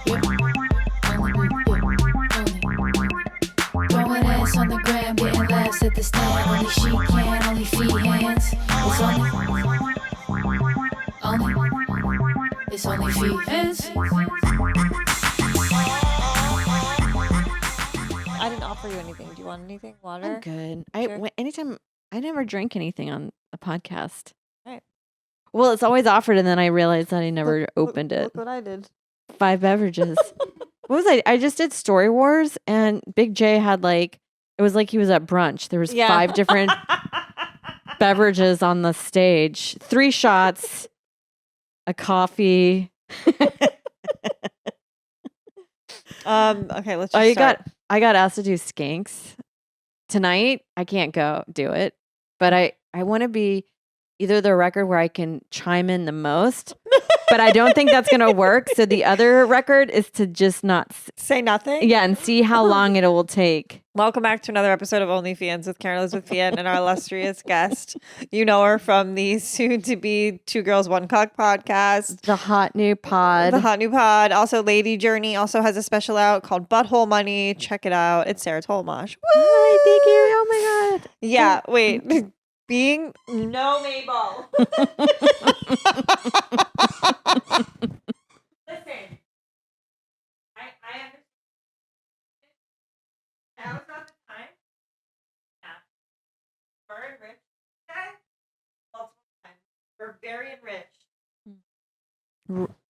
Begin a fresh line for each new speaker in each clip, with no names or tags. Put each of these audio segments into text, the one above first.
Throwing ass on the gram, getting laughs at the stand. Only she can, only Feehans. It's only Feehans.
I didn't offer you anything. Do you want anything? Water?
I'm good.
Sure.
Anytime I never drink anything on a podcast.
Right.
Well, it's always offered, and then I realized that I never opened it.
Look what I did.
5 beverages. What was I just did Story Wars, and Big J had it was like he was at brunch. There was 5 different beverages on the stage. 3 shots, a coffee.
Okay, let's just start.
I got asked to do Skanks tonight. I can't go do it, but I want to be either the record where I can chime in the most, but I don't think that's going to work. So the other record is to just not
say nothing.
Yeah, and see how long it will take.
Welcome back to another episode of OnlyFeehans with Kerryn Feehan and our illustrious guest. You know her from the soon-to-be 2 Girls, 1 Cuck podcast.
The hot new pod.
Also, Lady Journey also has a special out called Butthole Money. Check it out. It's Sarah Tollemache.
Hi, thank you. Oh my God.
Yeah, wait. Being no Mabel. Listen, I understand. Now is not the time. Yeah. We're enriched, guys. Multiple times. We're very enriched.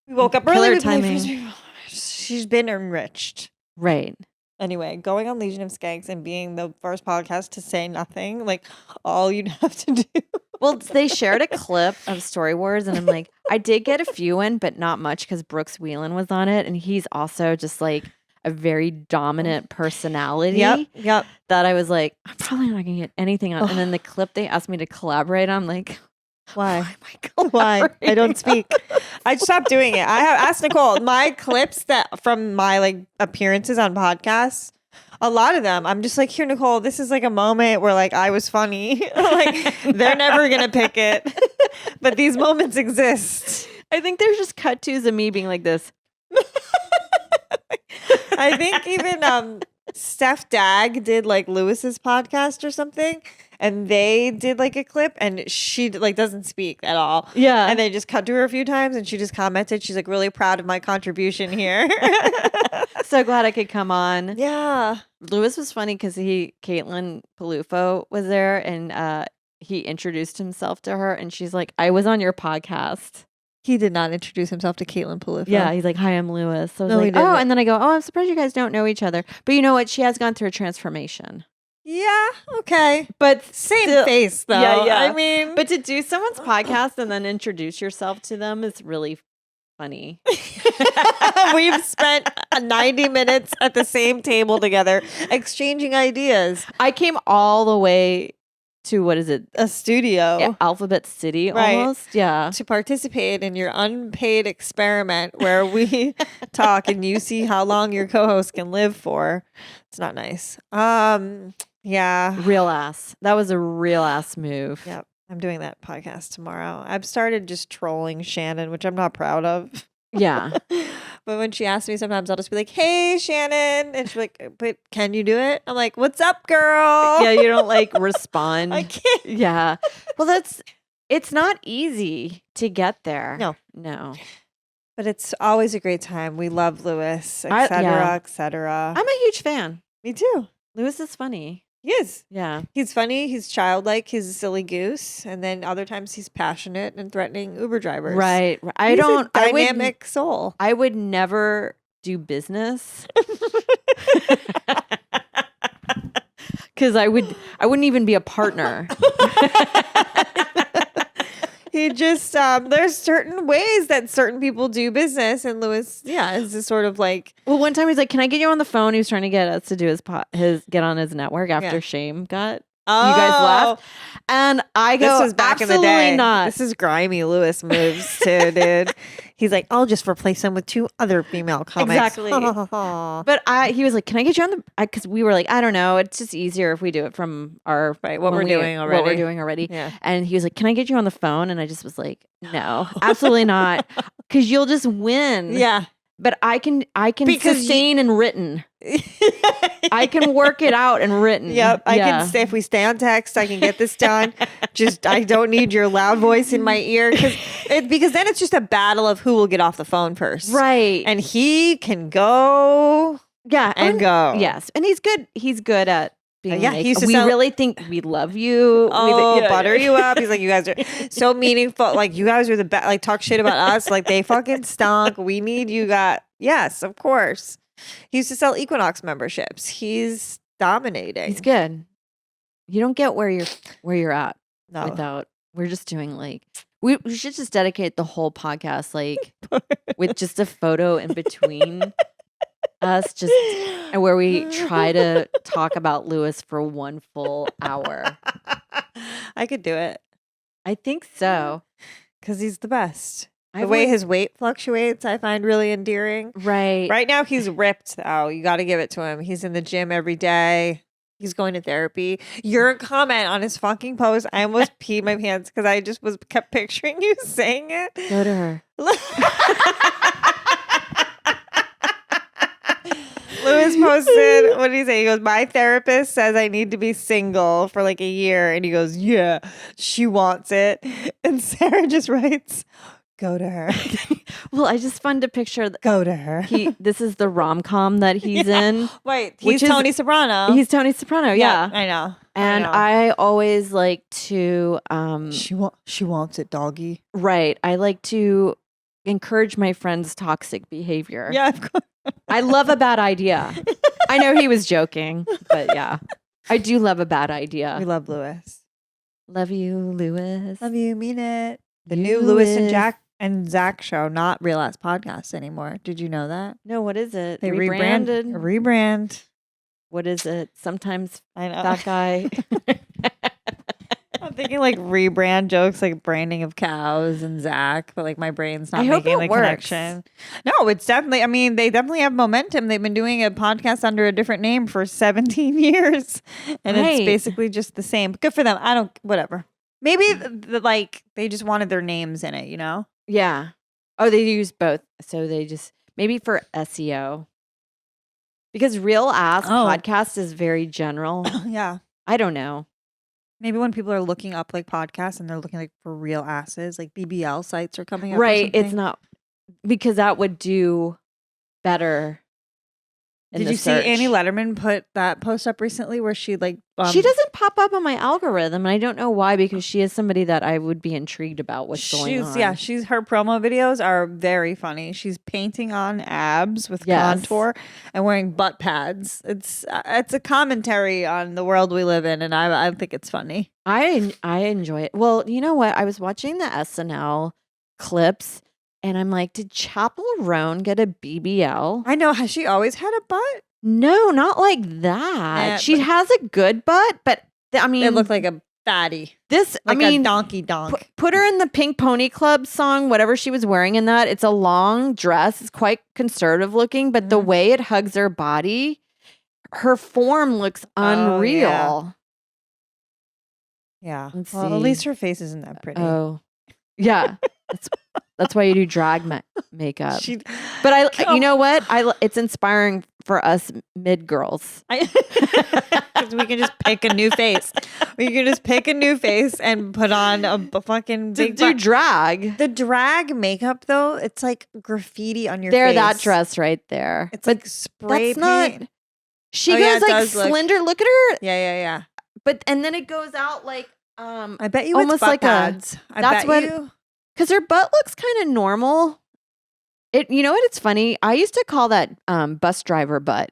We woke up early.
Timing.
She's been enriched.
Right.
Anyway, going on Legion of Skanks and being the first podcast to say nothing, all you'd have to do.
Well, they shared a clip of Story Wars, and I'm like, I did get a few in, but not much because Brooks Wheelan was on it, and he's also just a very dominant personality.
Yep.
That I was like, I'm probably not gonna get anything on. And then the clip they asked me to collaborate on, I'm like,
why? Why? I don't speak. I stopped doing it. I have asked Nicole, my clips that from my appearances on podcasts, a lot of them, I'm just like, here, Nicole, this is a moment where I was funny. They're never going to pick it. But these moments exist.
I think there's just cut tos of me being like this.
I think even Steph Dag did Lewis's podcast or something. And they did a clip, and she doesn't speak at all.
Yeah.
And they just cut to her a few times, and she just commented. She's really proud of my contribution here.
So glad I could come on.
Yeah.
Lewis was funny because Caitlin Palufo was there, and he introduced himself to her, and she's like, I was on your podcast.
He did not introduce himself to Caitlin Palufo.
Yeah, he's like, hi, I'm Lewis. So I was
No, he
like,
didn't.
oh, and then I go, I'm surprised you guys don't know each other. But you know what? She has gone through a transformation.
Yeah, okay.
But
same face, though.
Yeah.
I mean,
but to do someone's podcast and then introduce yourself to them is really funny.
We've spent 90 minutes at the same table together, exchanging ideas.
I came all the way to, what is it?
A studio.
Yeah, Alphabet City,
Right.
almost. Yeah.
To participate in your unpaid experiment where we talk and you see how long your co-host can live for. It's not nice. Yeah.
Real ass. That was a real ass move.
Yep. I'm doing that podcast tomorrow. I've started just trolling Shannon, which I'm not proud of.
Yeah.
But when she asks me, sometimes I'll just be like, hey, Shannon. And she's like, but can you do it? I'm like, what's up, girl?
Yeah, you don't respond.
I can't.
Yeah. Well, it's not easy to get there. No.
But it's always a great time. We love Lewis, etc., etc.
I'm a huge fan.
Me too.
Lewis is funny.
He is.
Yeah.
He's funny. He's childlike. He's a silly goose. And then other times he's passionate and threatening Uber drivers.
Right.
He's a dynamic soul.
I would never do business. Because I wouldn't even be a partner.
He just there's certain ways that certain people do business, and Lewis, is just sort of like.
Well, one time he's like, "Can I get you on the phone?" He was trying to get us to do his get on his network after Shame got.
Oh.
You guys left, and I go,
"This was back in the
absolutely
day.
not."
This is grimy Lewis moves too, dude. He's like, "I'll just replace him with 2 other female comics."
Exactly. But he was like, "Can I get you on the?" Because we were like, "I don't know. It's just easier if we do it from our
what we're doing
already."
Yeah.
And he was like, "Can I get you on the phone?" And I just was like, "No, absolutely not, because you'll just win."
Yeah.
but I can
Because
sustain and written. I can work it out and written.
Yep. I can stay, if we stay on text, I can get this done. Just, I don't need your loud voice in my ear because then it's just a battle of who will get off the phone first.
Right.
And he can go.
Yeah.
And go.
Yes. And he's good. He's good at being
he used to
we
sell-
really think we love you.
Oh, butter you up. He's like, you guys are so meaningful. Like, you guys are the best. Like, talk shit about us. Like, they fucking stunk. We need you guys. Yes, of course. He used to sell Equinox memberships. He's dominating.
He's good. You don't get where you're at
No.
without. We're just doing like we should just dedicate the whole podcast like with just a photo in between us, just where we try to talk about Lewis for 1 full hour.
I could do it
I think so.
because he's the best. The way his weight fluctuates, I find really endearing.
Right.
Right now, he's ripped, though. You got to give it to him. He's in the gym every day. He's going to therapy. Your comment on his fucking post, I almost peed my pants because I just kept picturing you saying it.
Go to her.
Lewis posted, what did he say? He goes, my therapist says I need to be single for like a year. And he goes, yeah, she wants it. And Sarah just writes, go to her.
Well, I just find a picture.
Go to her.
This is the rom-com that he's in.
Wait, he's Tony Soprano.
He's Tony Soprano, yeah.
I know.
And I always like to
she wants it, doggy.
Right. I like to encourage my friends' toxic behavior.
Yeah, of course.
I love a bad idea. I know he was joking, but yeah. I do love a bad idea.
We love Lewis.
Love you, Lewis.
Love you, mean it. The
You,
new Lewis and
Lewis.
Zach show, not Real Ass Podcast anymore. Did you know that?
No, what is it?
They
Rebranded.
Rebrand.
What is it? Sometimes
I know.
that guy.
I'm thinking like rebrand jokes, like branding of cows and Zach, but like my brain's not
I hope
making
it
the
works.
connection. No, it's definitely, I mean, they definitely have momentum. They've been doing a podcast under a different name for 17 years and it's
Right.
basically just the same. Good for them. Whatever. Maybe like they just wanted their names in it, you know?
Yeah. Oh, they use both. So they just, maybe for SEO. Because Real Ass Podcast is very general.
Yeah.
I don't know.
Maybe when people are looking up like podcasts and they're looking like for real asses, like BBL sites are coming up.
Right. It's not, because that would do better.
Did you see Annie Letterman put that post up recently where she like
she doesn't pop up on my algorithm, and I don't know why, because she is somebody that I would be intrigued about what's going on.
Yeah, her promo videos are very funny. She's painting on abs with contour and wearing butt pads. It's a commentary on the world we live in, and I think it's funny.
I enjoy it. Well, you know what? I was watching the SNL clips. And I'm like, did Chappell Roan get a BBL?
I know. Has she always had a butt?
No, not like that. She has a good butt, but I mean,
it looked like a fatty.
Like
a donkey donk.
Put her in the Pink Pony Club song, whatever she was wearing in that. It's a long dress. It's quite conservative looking, but the way it hugs her body, her form looks unreal.
Yeah.
Let's
Well,
see.
at least her face isn't that pretty.
Oh, yeah. That's why you do drag makeup. But you know what? It's inspiring for us mid girls.
Because we can just pick a new face. We can just pick a new face and put on a fucking big
do drag.
The drag makeup though, it's like graffiti on your face.
That dress right there.
It's like spray paint.
She goes like slender. Look at her.
Yeah.
But and then it goes out like
I bet you
almost
it's butt
like
pads.
Because her butt looks kind of normal. You know what? It's funny. I used to call that bus driver butt.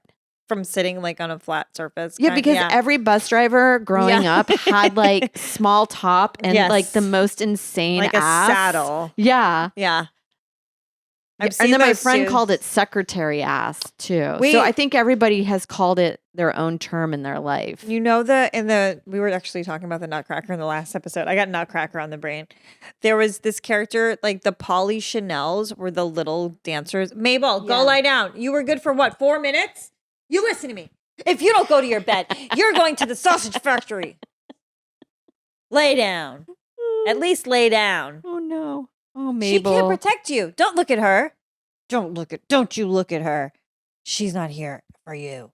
From sitting like on a flat surface.
Yeah, because every bus driver growing up had like small top and like the most insane
like
ass.
a saddle.
Yeah.
Yeah.
And then my friend called it secretary ass too. So I think everybody has called it their own term in their life.
You know, we were actually talking about the Nutcracker in the last episode. I got Nutcracker on the brain. There was this character, like the Polly Chanels were the little dancers. Mabel, go lie down. You were good for what, 4 minutes? You listen to me. If you don't go to your bed, you're going to the sausage factory. Lay down. At least lay down.
Oh no. Oh, Mabel.
She can't protect you. Don't look at her. Don't you look at her. She's not here for you.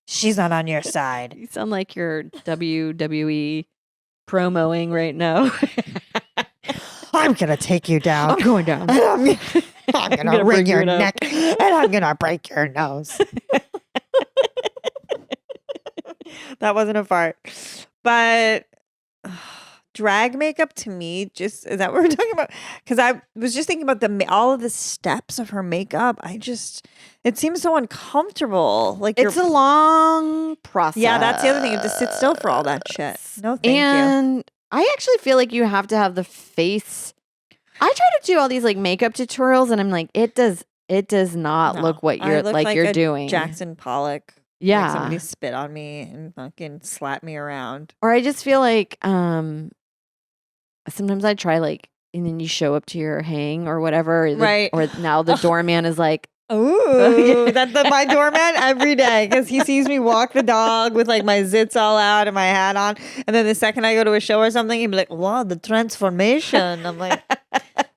She's not on your side.
You sound like you're WWE promoing right now.
I'm going to take you down.
I'm going down.
And I'm going to wring your neck. And I'm going to break your nose. That wasn't a fart. But drag makeup to me, is that what we're talking about? Because I was just thinking about all of the steps of her makeup. It seems so uncomfortable. Like
it's a long process.
Yeah, that's the other thing. You have to sit still for all that shit. No, thank you.
And I actually feel like you have to have the face. I try to do all these like makeup tutorials, and I'm like, it does not look what you're like you're doing.
Jackson Pollock.
Yeah,
like somebody spit on me and fucking slap me around.
Or I just feel like sometimes I try like, and then you show up to your hang or whatever,
right?
Or now the doorman is like,
ooh, that's my doorman every day because he sees me walk the dog with like my zits all out and my hat on, and then the second I go to a show or something, he'd be like, "Wow, the transformation!" I'm like,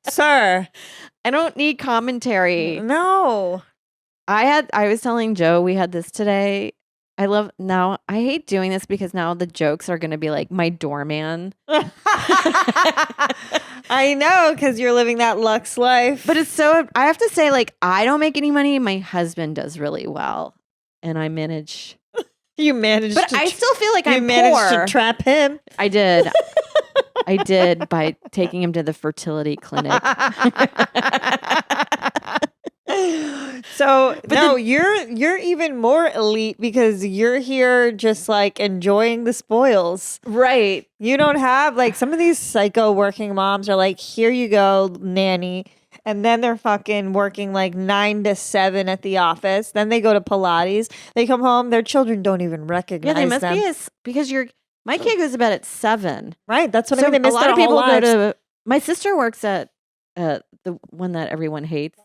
"Sir,
I don't need commentary."
No.
I was telling Joe we had this today. I hate doing this because now the jokes are going to be like my doorman.
I know, because you're living that luxe life.
But I have to say, like, I don't make any money. My husband does really well. And I manage.
You managed
But I still feel like I'm
managed
poor.
to trap him.
I did. I did by taking him to the fertility clinic.
So you're even more elite because you're here just like enjoying the spoils.
Right.
You don't have like some of these psycho working moms are like, here you go, nanny. And then they're fucking working like 9 to 7 at the office. Then they go to Pilates. They come home. Their children don't even recognize them.
Yeah, they must be because my kid goes to bed at 7.
Right. That's what I mean. They miss
a lot of people
go to.
My sister works at the one that everyone hates.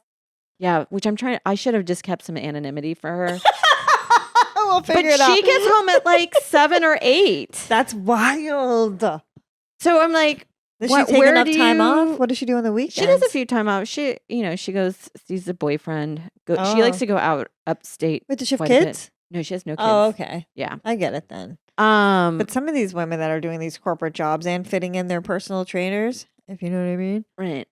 Yeah, which I should have just kept some anonymity for her.
We'll figure it out.
But she gets home at like 7 or 8.
That's wild.
So I'm like,
does she take enough time off? What does she do on the weekends?
She does a few time off. She goes, sees the boyfriend. She likes to go out upstate.
Wait, does she have kids?
No, she has no kids.
Oh, okay.
Yeah.
I get it then. But some of these women that are doing these corporate jobs and fitting in their personal trainers, if you know what I mean.
Right.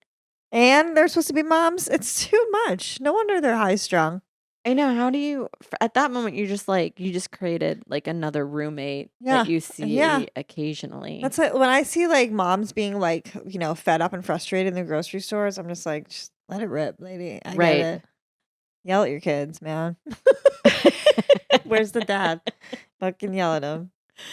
And they're supposed to be moms. It's too much. No wonder they're high strung.
I know. How do you, at that moment, you just created like another roommate that you see occasionally.
That's like when I see like moms being like, fed up and frustrated in the grocery stores, I'm just like, just let it rip, lady. I get it. Yell at your kids, man. Where's the dad? Fucking yell at them.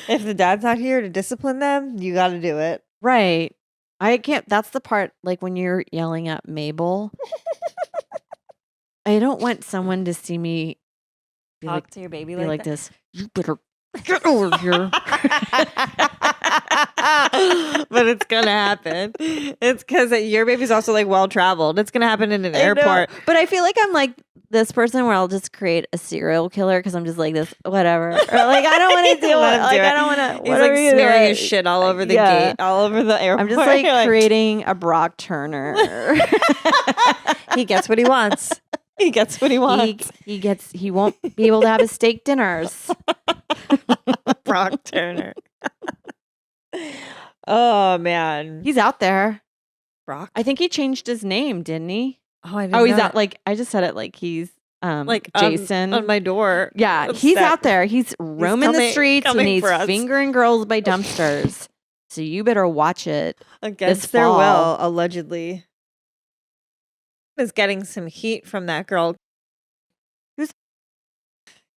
If the dad's not here to discipline them, you got to do it.
Right. I can't. That's the part, like when you're yelling at Mabel. I don't want someone to see me
talk to your baby
like this. You better get over here.
But it's gonna happen. It's because your baby's also like well traveled. It's gonna happen in an airport.
But I feel like I'm like this person where I'll just create a serial killer because I'm just like this, whatever. Or like I don't want to do it. Like I don't want to.
He's like smearing his shit all over the gate, all over the airport.
I'm just like creating a Brock Turner.
He gets what he wants. He gets what he wants.
He won't be able to have his steak dinners.
Brock Turner. Oh man,
he's out there.
Brock.
I think he changed his name, didn't he?
Oh, I didn't know.
He's out. Like I just said it. Like he's like Jason
on my door.
Yeah, he's out there. He's roaming the streets and he's fingering girls by dumpsters. So you better watch it.
Against their will, allegedly. Is getting some heat from that girl.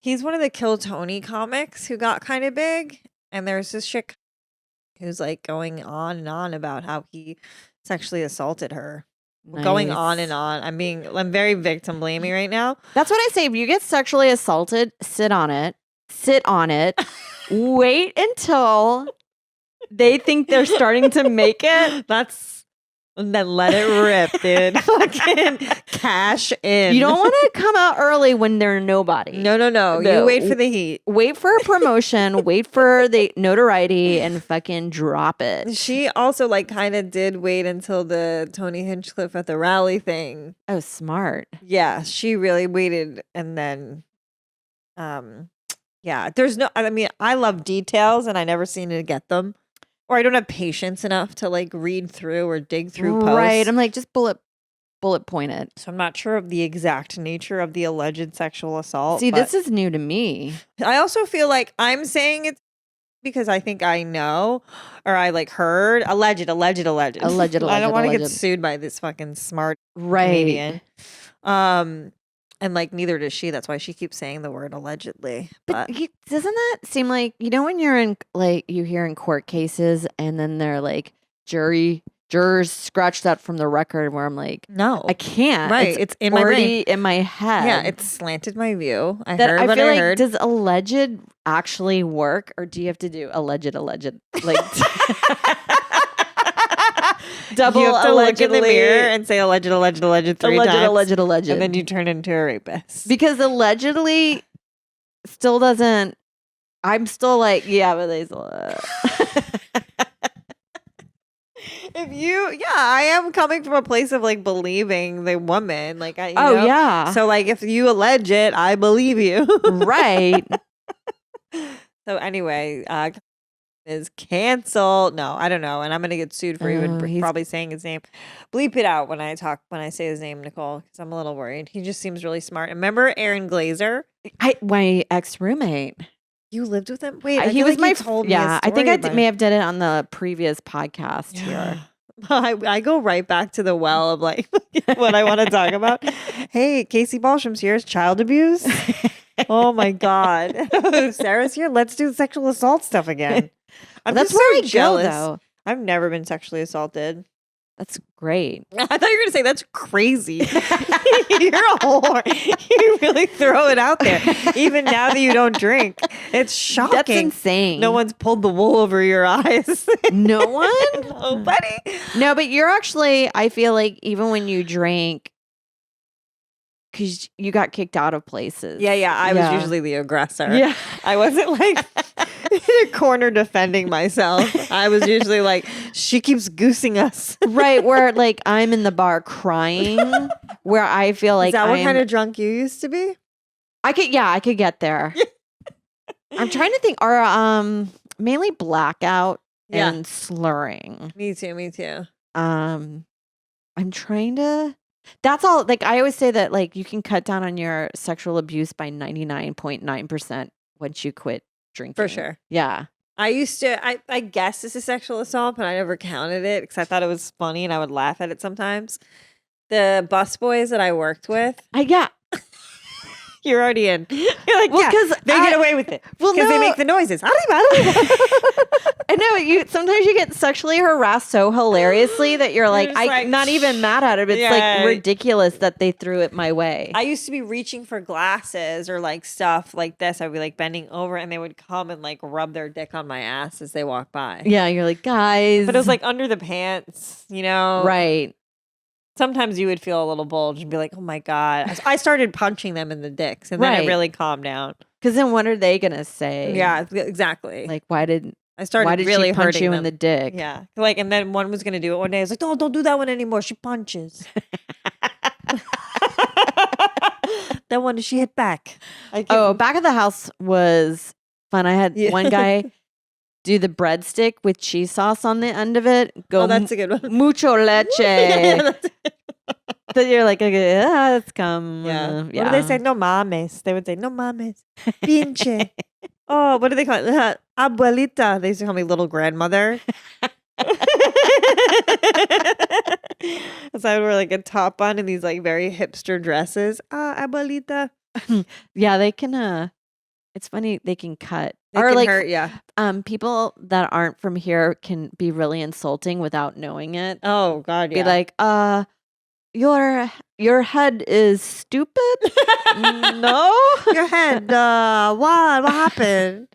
He's one of the Kill Tony comics who got kind of big, and there's this chick who's like going on and on about how he sexually assaulted her. Nice. Going on and on. I'm very victim blaming right now.
That's what I say. If you get sexually assaulted, sit on it. Wait until they think they're starting to make it.
That's And then let it rip, dude. Fucking cash in.
You don't want to come out early when they're nobody.
No. You wait for the heat.
Wait for a promotion. Wait for the notoriety and fucking drop it.
She also like kind of did wait until the Tony Hinchcliffe at the rally thing.
Oh, smart.
Yeah, she really waited, and then, yeah. There's no. I mean, I love details, and I never seem to get them, or I don't have patience enough to like read through or dig through posts.
Right. I'm like, just bullet point it.
So I'm not sure of the exact nature of the alleged sexual assault.
See,
but
this is new to me.
I also feel like I'm saying it because I think I know, or I like heard alleged. I don't want to get sued by this fucking smart comedian. And like neither does she. That's why she keeps saying the word allegedly. But
Doesn't that seem like, when you're in, like, you hear in court cases and then they're like jurors scratch that from the record, where I'm like,
no,
I can't.
Right. It's in my
already
brain.
in my head.
Yeah, it's slanted my view. I
that
heard
I
what
feel
I
like,
heard.
does alleged actually work, or do you have to do alleged? Like double
you have to look in the
allegedly
mirror and say alleged 3 times.
Alleged.
And then you turn into a rapist.
Because allegedly still doesn't. I'm still like, yeah, but they still.
I am coming from a place of like believing the woman. Like, you know?
Yeah.
So like, if you allege it, I believe you.
Right.
So anyway, is canceled. No, I don't know, and I'm gonna get sued for even probably saying his name. Bleep it out when I say his name, Nicole, because I'm a little worried. He just seems really smart. Remember Aaron Glazer?
My ex roommate.
You lived with him? Wait,
he was
like
my.
told me a
I think
story
I may have did it on the previous podcast here.
I go right back to the well of like what I want to talk about. Hey, Casey Balsham's here. Is child abuse? Oh my God. Sarah's here. Let's do sexual assault stuff again.
That's
just
where I
jealous.
go, though.
I've never been sexually assaulted.
That's great.
I thought you were gonna say that's crazy. You're a whore. You really throw it out there. Even now that you don't drink, it's shocking.
That's insane.
No one's pulled the wool over your eyes.
No one?
Nobody.
No, but you're actually, I feel like even when you drink, because you got kicked out of places.
Yeah. I was usually the aggressor.
Yeah.
I wasn't like in a corner defending myself. I was usually like, she keeps goosing us.
Right, where like I'm in the bar crying, where I feel like
Is that what kind of drunk you used to be?
I could get there. I'm trying to think. Are mainly blackout and slurring.
Me too.
I'm trying to. That's all. Like I always say that like you can cut down on your sexual abuse by 99.9% once you quit drinking.
For sure.
Yeah.
I used to, I guess this is sexual assault, but I never counted it because I thought it was funny and I would laugh at it sometimes. The busboys that I worked with.
Yeah.
You're already in. You're like,
Well, 'cause
they get away with it.
Well,
Because they
no.
make the noises.
I know sometimes you get sexually harassed so hilariously that you're like,
just like,
not even mad at it. It's like ridiculous that they threw it my way.
I used to be reaching for glasses or like stuff like this. I'd be like bending over and they would come and like rub their dick on my ass as they walk by.
Yeah, you're like, guys.
But it was like under the pants, you know?
Right.
Sometimes you would feel a little bulge and be like, oh my God. I started punching them in the dicks and then it really calmed down.
Because then what are they going to say?
Yeah, exactly.
Like, why did
really
she punch
hurting
you
them
in the dick?
Yeah. Like, and then one was going to do it one day. I was like, don't do that one anymore. She punches. That one, she hit back.
Back of the house was fun. I had one guy do the breadstick with cheese sauce on the end of it. Go,
that's a good one.
Mucho leche.
Yeah,
Then you're like, okay, let's come.
Yeah. What do they say? No mames. They would say, no mames. Pinche. Oh, what do they call it? Abuelita. They used to call me little grandmother. So I would wear like a top on and these like very hipster dresses. Abuelita.
Yeah, they can. It's funny, they can cut.
They
or
can
like
hurt, yeah.
People that aren't from here can be really insulting without knowing it.
Oh God, yeah.
Be like, your head is stupid. No,
Your head. What happened?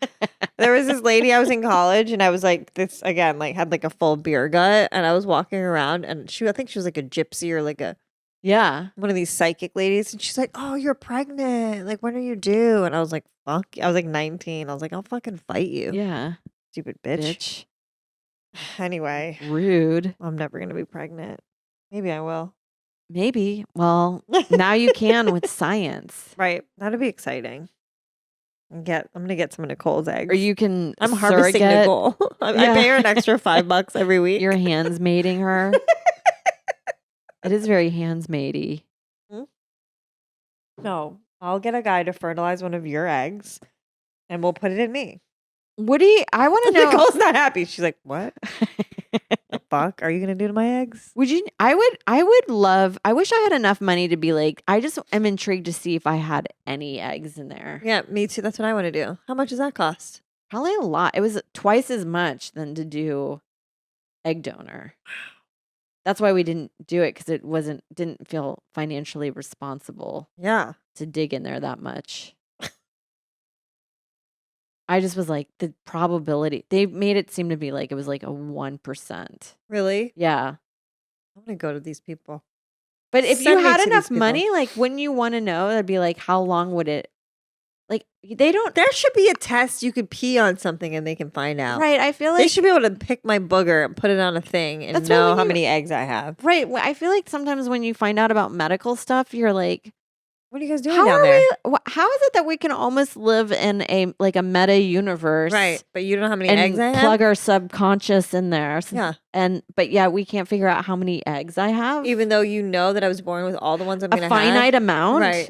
There was this lady. I was in college, and I was like this again. Like had like a full beer gut, and I was walking around, and I think she was like a gypsy or like a
yeah.
one of these psychic ladies, and she's like, "Oh, you're pregnant. Like, when are you due?" And I was like, "Fuck." I was like 19. I was like, "I'll fucking fight you,
Yeah.
stupid bitch."
Bitch.
Anyway,
Rude.
I'm never gonna be pregnant. Maybe I will.
Maybe. Well, now you can with science.
Right. That'd be exciting. I'm gonna get some of Nicole's eggs.
Or you can
I'm harvesting
surrogate.
Nicole. I
Yeah.
pay her an extra $5 every week.
Your hands mating her. It is very hands matey.
No, I'll get a guy to fertilize one of your eggs, and we'll put it in me.
What do you? I want to know.
Nicole's not happy. She's like, "What the fuck are you gonna do to my eggs?"
Would you? I would love. I wish I had enough money to be like. I just am intrigued to see if I had any eggs in there.
Yeah, me too. That's what I want to do. How much does that cost?
Probably a lot. It was twice as much than to do egg donor. That's why we didn't do it because it didn't feel financially responsible
Yeah.
to dig in there that much. I just was like the probability. They made it seem to be like it was like a 1%.
Really?
Yeah.
I'm gonna go to these people.
But if
Send
you
me
had
to these
enough
people.
money, like wouldn't you want to know? That'd be like, how long would it? Like they don't.
There should be a test you could pee on something and they can find out.
Right. I feel
They
like
should be able to pick my booger and put it on a thing and
That's why
know
when
how
you-
many eggs I have.
right. I feel like sometimes when you find out about medical stuff, you're like,
What are you guys doing
how
down
are
there?
how is it that we can almost live in a meta universe,
Right, but you don't know how many
and
eggs I have.
plug our subconscious in there?
Yeah,
But we can't figure out how many eggs I have.
even though you know that I was born with all the ones I'm
a
gonna
finite
have.
amount,
Right.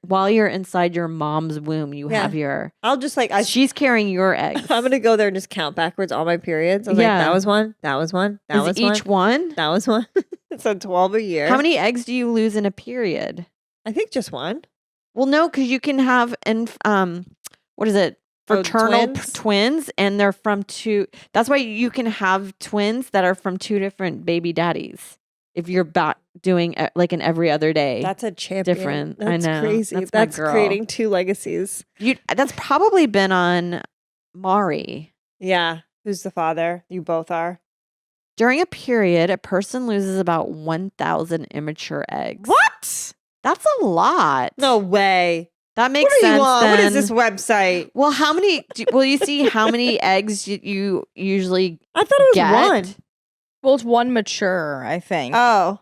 while you're inside your mom's womb, you
Yeah.
have your.
I'll just like
She's carrying your eggs.
I'm gonna go there and just count backwards all my periods. I was
Yeah.
like, that was one, that was one, that
Is
was
each one?
that was one. So 12 a year.
How many eggs do you lose in a period?
I think just one.
Well, no, because you can have what is it?
Oh,
Fraternal
twins?
twins, and they're from two. That's why you can have twins that are from two different baby daddies. If you're doing like an every other day,
That's a champion.
different.
That's
I know.
crazy.
That's my
That's
girl.
creating two legacies.
That's probably been on Maury.
Yeah. Who's the father? You both are.
During a period, a person loses about 1,000 immature eggs.
What?
That's a lot.
No way.
That makes
What are
sense.
you on? What is
then.
this website?
Well, how many? Will you see how many eggs you usually
I thought it was
get?
one.
Well, it's one mature, I think.
Oh,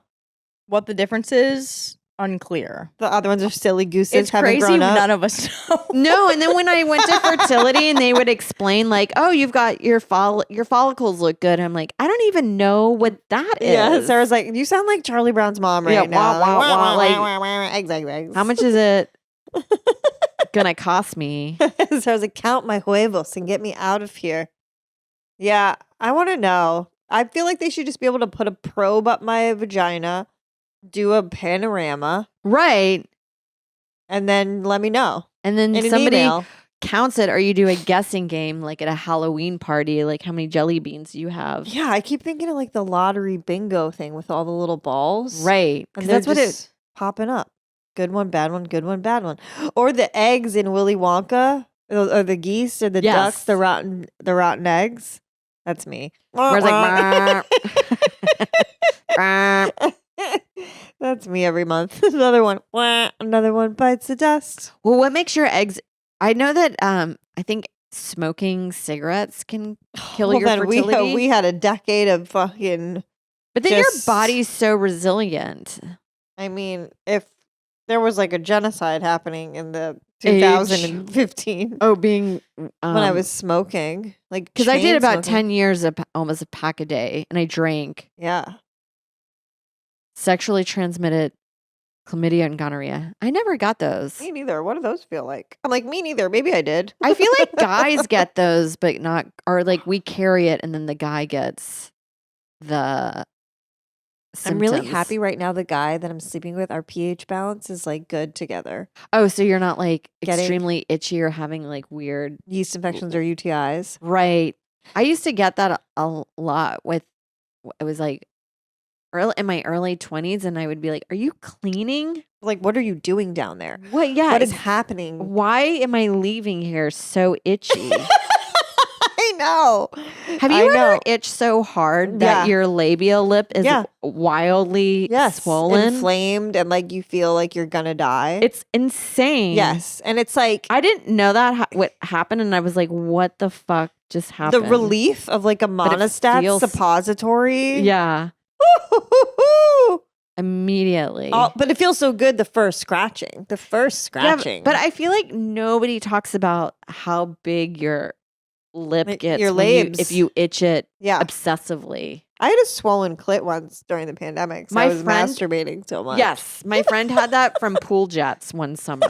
What the difference is, unclear.
the other ones are silly gooses.
It's
haven't
crazy.
grown up.
None of us know.
No, and then when I went to fertility and they would explain like, "Oh, you've got your follicles look good." I'm like, I don't even know what that is.
Yeah, Sarah's like, you sound like Charlie Brown's mom right
Yeah,
now.
wah, wah, wah, like-
eggs, eggs, eggs.
How much is it gonna cost me?
Sarah's like, count my huevos and get me out of here. Yeah, I want to know. I feel like they should just be able to put a probe up my vagina, do a panorama,
Right.
and then let me know
And then
in an
somebody
email.
counts it, or you do a guessing game like at a Halloween party, like how many jelly beans you have.
Yeah, I keep thinking of like the lottery bingo thing with all the little balls.
Right.
And
Because
they're
that's what it.
just popping up. Good one, bad one, good one, bad one. Or the eggs in Willy Wonka, or the geese, or the
Yes.
ducks, the rotten eggs. That's me.
Where it's like, "Brr."
That's me every month. Another one. Another one bites the dust.
Well, what makes your eggs? I know that I think smoking cigarettes can kill
Well,
your
then
fertility.
we had a decade of fucking.
but then
just-
your body's so resilient.
I mean, if there was like a genocide happening in the
Age.
2015
Oh, being
when I was smoking, like
because I did
chain
about
smoking.
10 years of almost a pack a day, and I drank
Yeah.
sexually transmitted chlamydia and gonorrhea. I never got those.
Me neither. What do those feel like? I'm like, me neither. Maybe I did.
I feel like guys get those, but not, or like we carry it, and then the guy gets the.
I'm really
symptoms.
happy right now. The guy that I'm sleeping with, our pH balance is like good together.
Oh, so you're not like
Getting-
extremely itchy or having like weird.
Yeast infections or UTIs.
Right. I used to get that a lot with, it was like in my early 20s, and I would be like, "Are you cleaning?
Like, what are you doing down there?
What? Yeah,
What is happening?
why am I leaving here so itchy?"
I know.
Have you ever itched so hard that
Yeah.
your labial lip is wildly swollen?
Inflamed, and like you feel like you're gonna die?
It's insane.
Yes, and it's like
I didn't know that what happened, and I was like, "What the fuck just happened?"
the relief of like a monostat
feels-
suppository.
Yeah, immediately.
But it feels so good. The first scratching.
Yeah, but I feel like nobody talks about how big your lip
Like,
gets
your
when
labes.
if you itch it
yeah,
obsessively.
I had a swollen clit once during the pandemic. So
My
I was
friend-
masturbating so much.
Yes, my friend had that from pool jets one summer.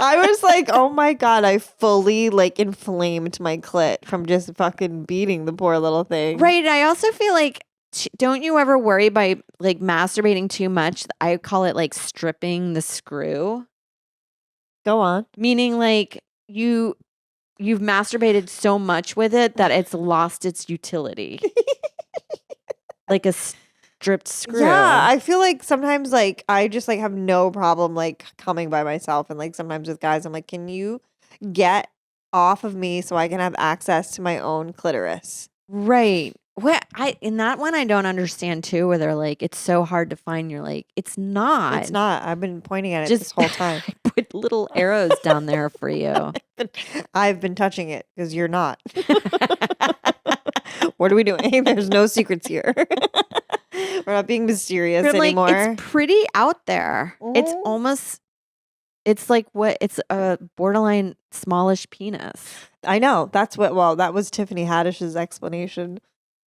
I was like, oh my God, I fully like inflamed my clit from just fucking beating the poor little thing.
Right. I also feel like, don't you ever worry by like masturbating too much? I call it like stripping the screw,
Go on.
meaning like you've masturbated so much with it that it's lost its utility. Like a stripped screw.
Yeah, I feel like sometimes like I just like have no problem like coming by myself, and like sometimes with guys I'm like, can you get off of me so I can have access to my own clitoris?
Right. What in that one I don't understand too, where they're like, it's so hard to find. You're like, it's not.
It's not. I've been pointing at it
Just
this whole time.
I put little arrows down there for you.
I've been touching it because you're not. What are we doing? There's no secrets here. We're not being mysterious
But I'm
anymore.
like, it's pretty out there. It's
Mhm.
almost, it's like it's a borderline smallish penis.
I know. That's what, well, that was Tiffany Haddish's explanation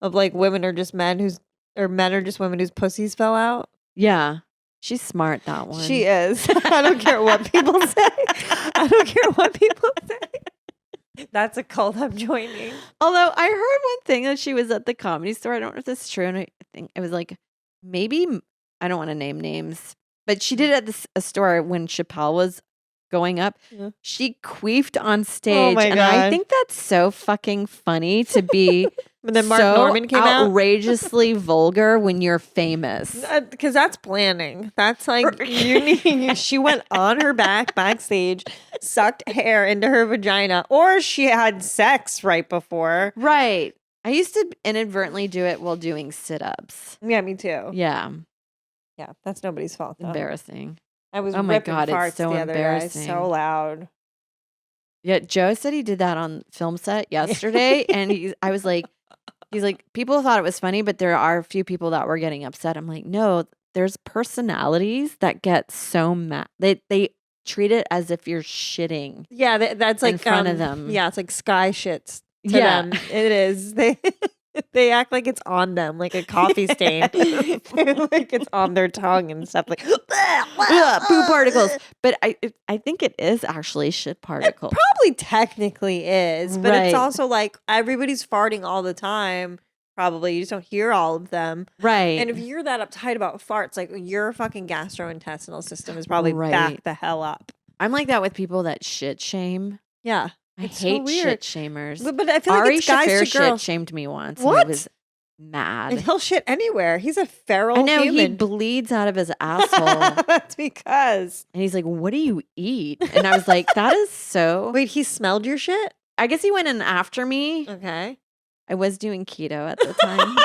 of like women are just men or men are just women whose pussies fell out.
Yeah. She's smart, that one.
She is. I don't care what people say. I don't care what people say. That's a cult I'm joining.
Although I heard one thing that she was at the Comedy Store. I don't know if this is true. And I think it was like, maybe, I don't want to name names, but she did it at a store when Chappell was going up.
Yeah.
She queefed on stage.
my
and I
God.
think that's so fucking funny to be
And then Mark
so
Norman came out.
outrageously vulgar when you're famous.
Because that's planning. That's like she went on her back backstage, sucked hair into her vagina, or she had sex right before.
Right. I used to inadvertently do it while doing sit-ups.
Yeah, me too.
Yeah.
Yeah, that's nobody's fault. Though.
Embarrassing.
I was
Oh my
ripping
God, it's
farts
so
the other day.
embarrassing.
So loud.
Yeah, Joe said he did that on film set yesterday, and I was like, he's like, people thought it was funny, but there are a few people that were getting upset. I'm like, no, there's personalities that get so mad. They treat it as if you're shitting.
Yeah, that's like
in front of them.
Yeah, it's like sky shits to
Yeah.
them. It is. They act like it's on them, like a coffee stain. Like it's on their tongue and stuff. Like
Poo particles. But I think it is actually shit particles.
Probably technically is, but it's
Right.
also like everybody's farting all the time. Probably you just don't hear all of them.
Right.
And if you're that uptight about farts, like your fucking gastrointestinal system is probably
Right.
back the hell up.
I'm like that with people that shit shame.
Yeah,
I
It's so
hate
weird.
shit shamers.
but I feel
Ari
like it's guys
Shaffir
to
shit
girls.
shamed me once.
What?
And I was
And
mad.
he'll shit anywhere. He's a feral
I know he
human.
bleeds out of his asshole.
That's because.
And he's like, "What do you eat?" And I was like, "That is so."
Wait, he smelled your shit?
I guess he went in after me.
Okay.
I was doing keto at the time.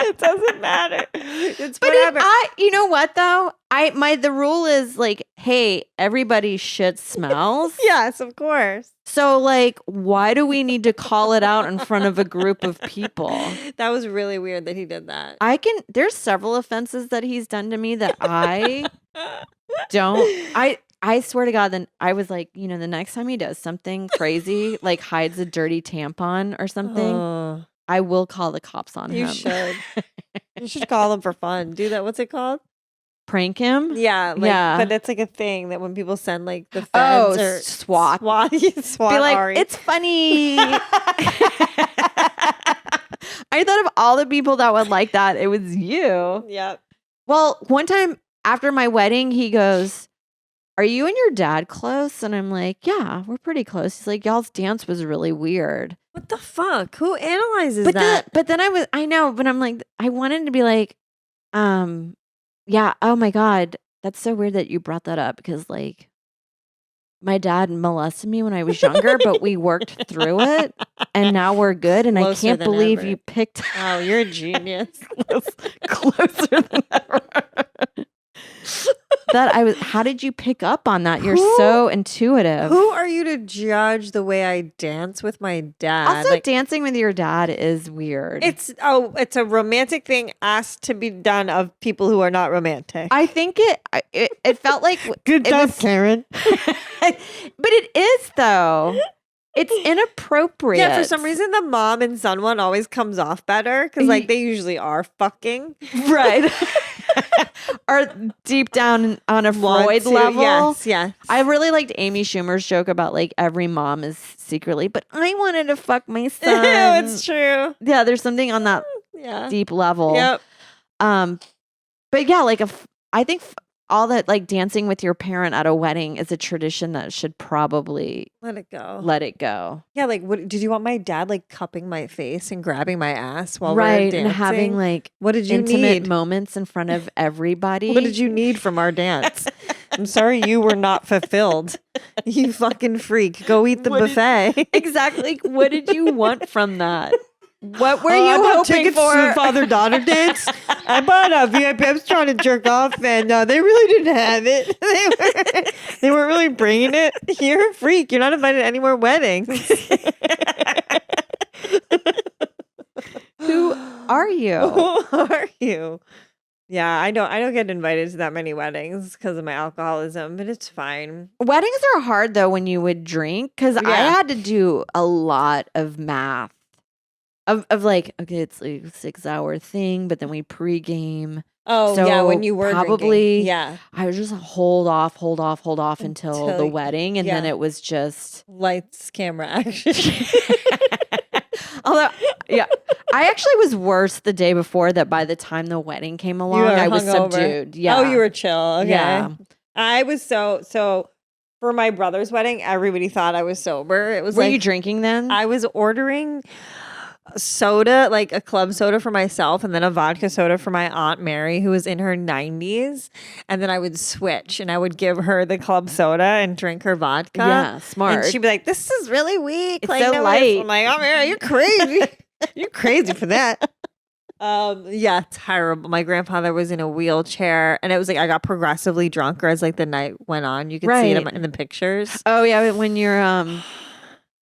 It doesn't matter. It's
But
whatever.
you know what though? The rule is like, hey, everybody's shit smells.
Yes, of course.
So like, why do we need to call it out in front of a group of people?
That was really weird that he did that.
There's several offenses that he's done to me that I don't. I swear to God, then I was like, the next time he does something crazy, like hides a dirty tampon or something, I will call the cops on
You
him.
should. You should call him for fun. Do that. What's it called?
Prank him?
Yeah.
Yeah.
But it's like a thing that when people send like the
Oh,
feds or
SWAT.
SWAT
Be like,
Ari.
it's funny. I thought of all the people that would like that. It was you.
Yep.
Well, one time after my wedding, he goes, are you and your dad close? And I'm like, yeah, we're pretty close. He's like, y'all's dance was really weird.
What the fuck? Who analyzes
But
that?
then I know, but I'm like, I wanted to be like, yeah, oh my God, that's so weird that you brought that up because like my dad molested me when I was younger, but we worked through it and now we're good. And
Closer
I can't
than
believe
ever.
you picked
Oh, you're a genius.
closer than ever. How did you pick up on that? You're so intuitive.
Who are you to judge the way I dance with my dad?
Also, dancing with your dad is weird.
it's a romantic thing asked to be done of people who are not romantic.
I think it felt like
Good
it
job,
was-
Karen.
but it is though. It's inappropriate.
Yeah, for some reason the mom and son one always comes off better because like they usually are fucking.
right? Or deep down on a Freud
to,
level.
Yes.
I really liked Amy Schumer's joke about like every mom is secretly, but I wanted to fuck my son.
It's true.
Yeah, there's something on that
Yeah.
deep level.
Yep.
But yeah, like I think all that like dancing with your parent at a wedding is a tradition that should probably
Let it go.
let it go.
Yeah, like what did you want my dad like cupping my face and grabbing my ass while we're
Right,
dancing?
and having like
what did you
intimate
need?
moments in front of everybody.
What did you need from our dance? I'm sorry you were not fulfilled. You fucking freak. Go eat the buffet.
Exactly. What did you want from that? What were
I
you
bought
hoping
tickets
for?
to the father-daughter dance. I bought a VIP. I was trying to jerk off, and they really didn't have it. They weren't really bringing it. You're a freak. You're not invited to any more weddings.
Who are you?
Who are you? Yeah, I don't get invited to that many weddings because of my alcoholism, but it's fine.
Weddings are hard though when you would drink because I
Yeah.
had to do a lot of math. Of like, okay, it's like a 6-hour thing, but then we pregame.
Oh,
So
yeah, when you were
probably-
drinking. Yeah,
I was just hold off until the
Until-
wedding. And then
yeah.
it was just,
lights, camera, action.
although, yeah, I actually was worse the day before that by the time the wedding came along,
were
I was
hungover.
subdued. Yeah.
Oh, you were chill. Okay.
Yeah.
I was so for my brother's wedding, everybody thought I was sober. It was
Were
like
you drinking then?
I was ordering soda, like a club soda for myself, and then a vodka soda for my Aunt Mary, who was in her 90s. And then I would switch and I would give her the club soda and drink her vodka.
Yeah, smart.
And she'd be like, "This is really weak.
It's
like,
so
no,
light."
I'm like, "Oh, Mary, you're crazy. You're crazy for that." Yeah, terrible. My grandfather was in a wheelchair, and it was like I got progressively drunker as like the night went on. You could see it
Right.
in the pictures.
Oh yeah, when you're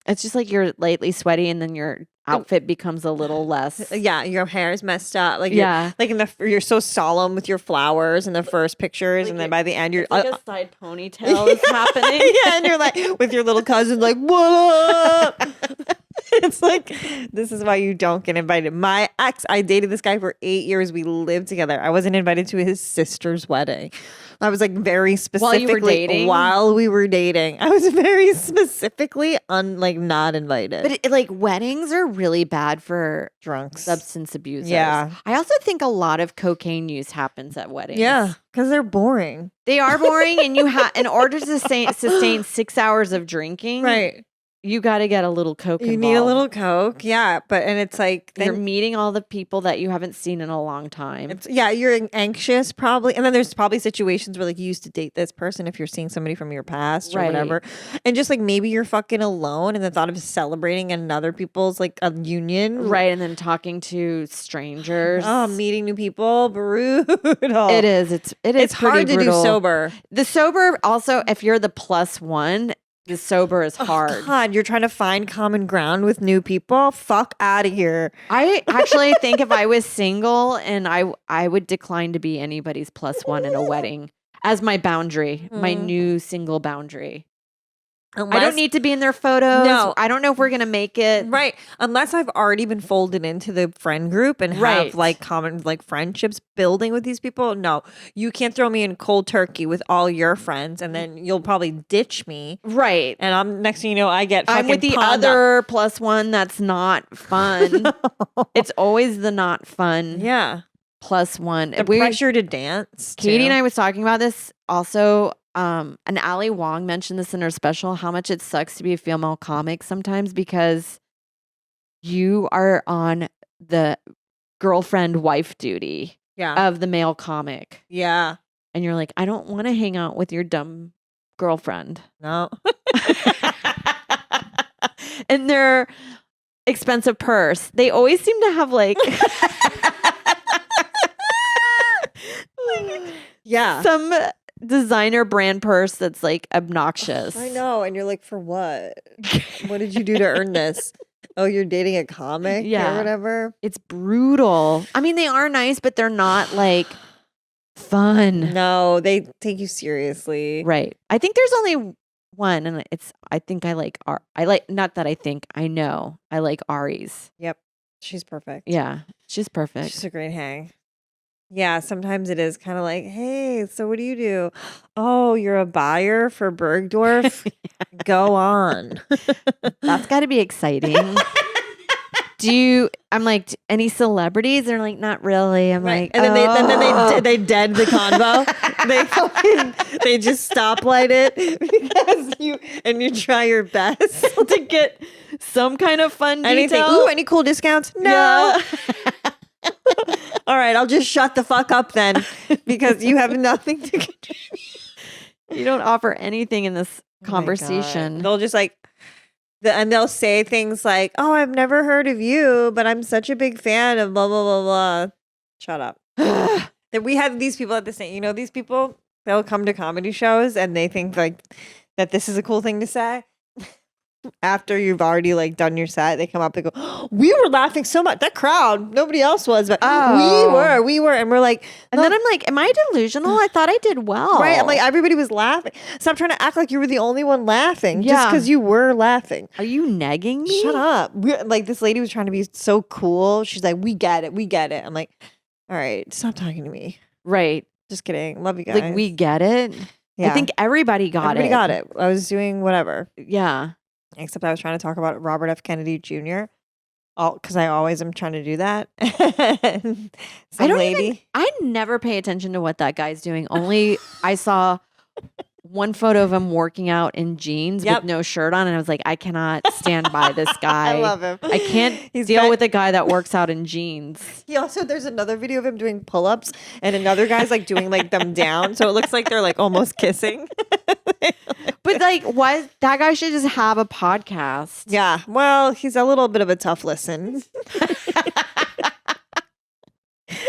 it's just like you're lightly sweaty and then your outfit becomes a little less.
Yeah, your hair is messed up. Like
Yeah.
you're, like you're so solemn with your flowers in the first pictures, and then by the end you're
It's like a side ponytail is happening.
yeah, and you're like with your little cousin, like what up? It's like this is why you don't get invited. My ex, I dated this guy for 8 years. We lived together. I wasn't invited to his sister's wedding. I was like very
While you were
specifically
dating?
while we were dating. I was very specifically not invited.
But like weddings are really bad for
drunks.
substance abusers.
Yeah.
I also think a lot of cocaine use happens at weddings.
Yeah, because they're boring.
They are boring and you have in order to sustain 6 hours of drinking,
Right.
you got to get a little coke
You
involved.
need a little Coke. Yeah. And it's like,
You're
then
meeting all the people that you haven't seen in a long time.
you're anxious probably. And then there's probably situations where like you used to date this person if you're seeing somebody from your past or
Right.
whatever. And just like maybe you're fucking alone and the thought of celebrating another people's like a union.
Right. And then talking to strangers.
Oh, meeting new people. Brutal.
It is. It is
It's hard
pretty
to do
brutal.
sober.
The sober also, if you're the plus one, the sober is
Oh,
hard.
God, you're trying to find common ground with new people. Fuck out of here.
I actually think if I was single and I would decline to be anybody's plus one in a wedding as my boundary, my new single boundary. I don't need to be in their photos.
No.
I don't know if we're gonna make it.
Right. Unless I've already been folded into the friend group and
Right.
have like common like friendships building with these people. No, you can't throw me in cold turkey with all your friends and then you'll probably ditch me.
Right.
And I'm next thing you know, I get
I'm with the
fucking palmed
other plus one that's not fun.
up.
It's always the not fun
Yeah.
plus one.
The pressure to dance.
Katie
too.
and I was talking about this also and Ali Wong mentioned this in her special, how much it sucks to be a female comic sometimes because you are on the girlfriend wife duty of the male comic.
Yeah.
And you're like, I don't want to hang out with your dumb girlfriend.
No.
And their expensive purse. They always seem to have like
yeah.
some designer brand purse that's like obnoxious.
I know. And you're like, for what? What did you do to earn this? Oh, you're dating a comic or whatever?
It's brutal. I mean, they are nice, but they're not like fun.
No, they take you seriously.
Right. I think there's only one, and I think I like not that I think, I know I like Ari's.
Yep. She's perfect.
Yeah. She's perfect.
She's a great hang. Yeah, sometimes it is kind of like, hey, so what do you do? Oh, you're a buyer for Bergdorf? Go on.
That's got to be exciting. I'm like, any celebrities? They're like, not really. I'm like,
and then they dead the convo. they just stoplight it because you try your best
to get some kind of fun
anything.
detail.
Ooh, any cool discounts? No.
Yeah.
All right, I'll just shut the fuck up then because you have nothing to contribute.
You don't offer anything in this conversation.
They'll just like, and they'll say things like, "Oh, I've never heard of you, but I'm such a big fan of blah blah blah blah." Shut up. That we have these people at the same. You know, these people. They'll come to comedy shows and they think like that this is a cool thing to say. After you've already like done your set, they come up and go, oh, "We were laughing so much. That crowd, nobody else was, but we were," and we're like,
and then I'm like, "Am I delusional? I thought I did well."
Right? I'm like, everybody was laughing. Stop trying to act like you were the only one laughing, just because you were laughing.
Are you negging me?
Shut up! Like this lady was trying to be so cool. She's like, "We get it, we get it." I'm like, "All right, stop talking to me."
Right?
Just kidding. Love you guys.
Like we get it.
Yeah.
I think everybody got it.
Everybody got it. I was doing whatever.
Yeah.
Except I was trying to talk about Robert F. Kennedy Jr. Because I always am trying to do that.
I never pay attention to what that guy's doing. Only I saw one photo of him working out in jeans with no shirt on, and I was like, I cannot stand by this guy.
I love him.
I can't deal with a guy that works out in jeans.
There's another video of him doing pull-ups, and another guy's like doing like them down, so it looks like they're like almost kissing.
But like, why that guy should just have a podcast?
Yeah, well, he's a little bit of a tough listen.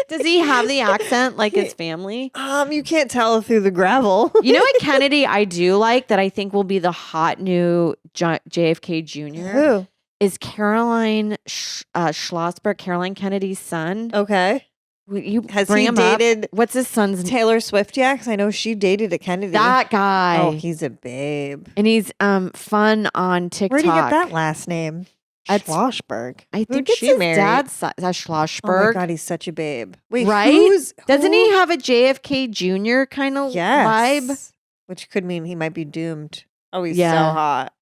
Does he have the accent like his family?
You can't tell through the gravel.
You know what Kennedy I do like that I think will be the hot new JFK Jr.
Who?
Is Caroline Schlossberg, Caroline Kennedy's son.
Okay.
Has he dated? What's his son's name?
Taylor Swift? Yeah, because I know she dated a Kennedy.
That guy.
Oh, he's a babe.
And he's fun on TikTok.
Where did he get that last name? Schlossberg.
I think it's his dad's Schlossberg.
Oh my God, he's such a babe. Wait,
right? Doesn't he have a JFK Jr. kind of vibe?
Which could mean he might be doomed. Oh, he's so hot.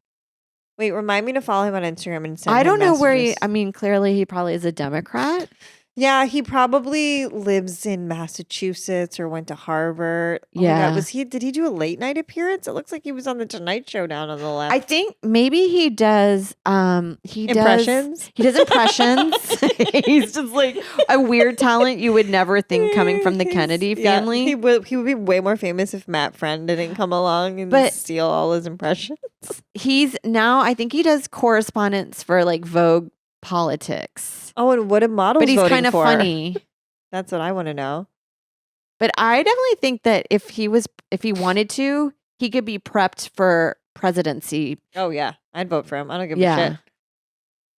Wait, remind me to follow him on Instagram and send him
I don't know where
messages.
I mean, clearly he probably is a Democrat.
Yeah, he probably lives in Massachusetts or went to Harvard. Oh my God, did he do a late night appearance? It looks like he was on the Tonight Show down on the left.
I think maybe he does
impressions.
He does impressions. He's just like a weird talent you would never think coming from the Kennedy family.
He would be way more famous if Matt Friend didn't come along and steal all his impressions.
He's now, I think he does correspondence for like Vogue Politics.
Oh, and what a model!
But he's kind of funny.
That's what I want to know.
But I definitely think that if he wanted to, he could be prepped for presidency.
Oh yeah, I'd vote for him. I don't give a shit.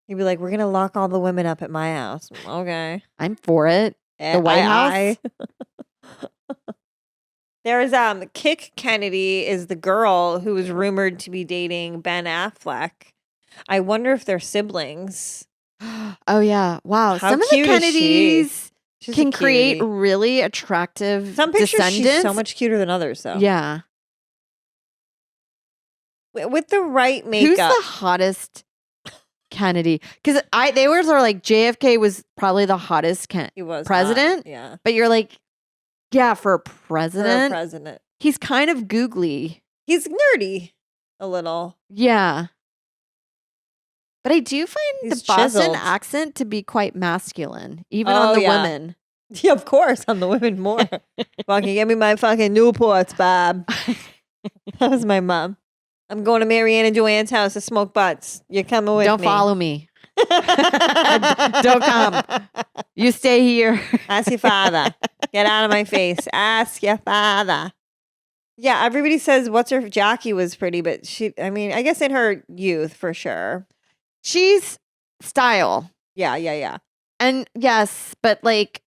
He'd be like, "We're gonna lock all the women up at my house." Okay,
I'm for it. The White House.
There's Kick Kennedy is the girl who was rumored to be dating Ben Affleck. I wonder if they're siblings.
Oh yeah! Wow.
How
some of the
cute
Kennedys
She's
can create really attractive
Some pictures
descendants.
She's so much cuter than others, though.
Yeah.
With the right makeup.
Who's the hottest Kennedy? Because they were like JFK was probably the hottest
he was
president.
hot. Yeah.
But you're like, yeah, for a president. He's kind of googly.
He's nerdy a little.
Yeah. But I do find
He's
the Boston
chiseled.
accent to be quite masculine, even
Oh,
on the
yeah.
women.
Yeah, of course, on the women more. Fucking give me my fucking Newports, Bob. That was my mom. I'm going to Marianne Joanne's house to smoke butts. You're coming with
Don't
me.
follow me. Don't come. You stay here.
Ask your father. Get out of my face. Ask your father. Yeah, everybody says Jackie was pretty, but I guess in her youth for sure.
She's style.
Yeah.
And yes, but like,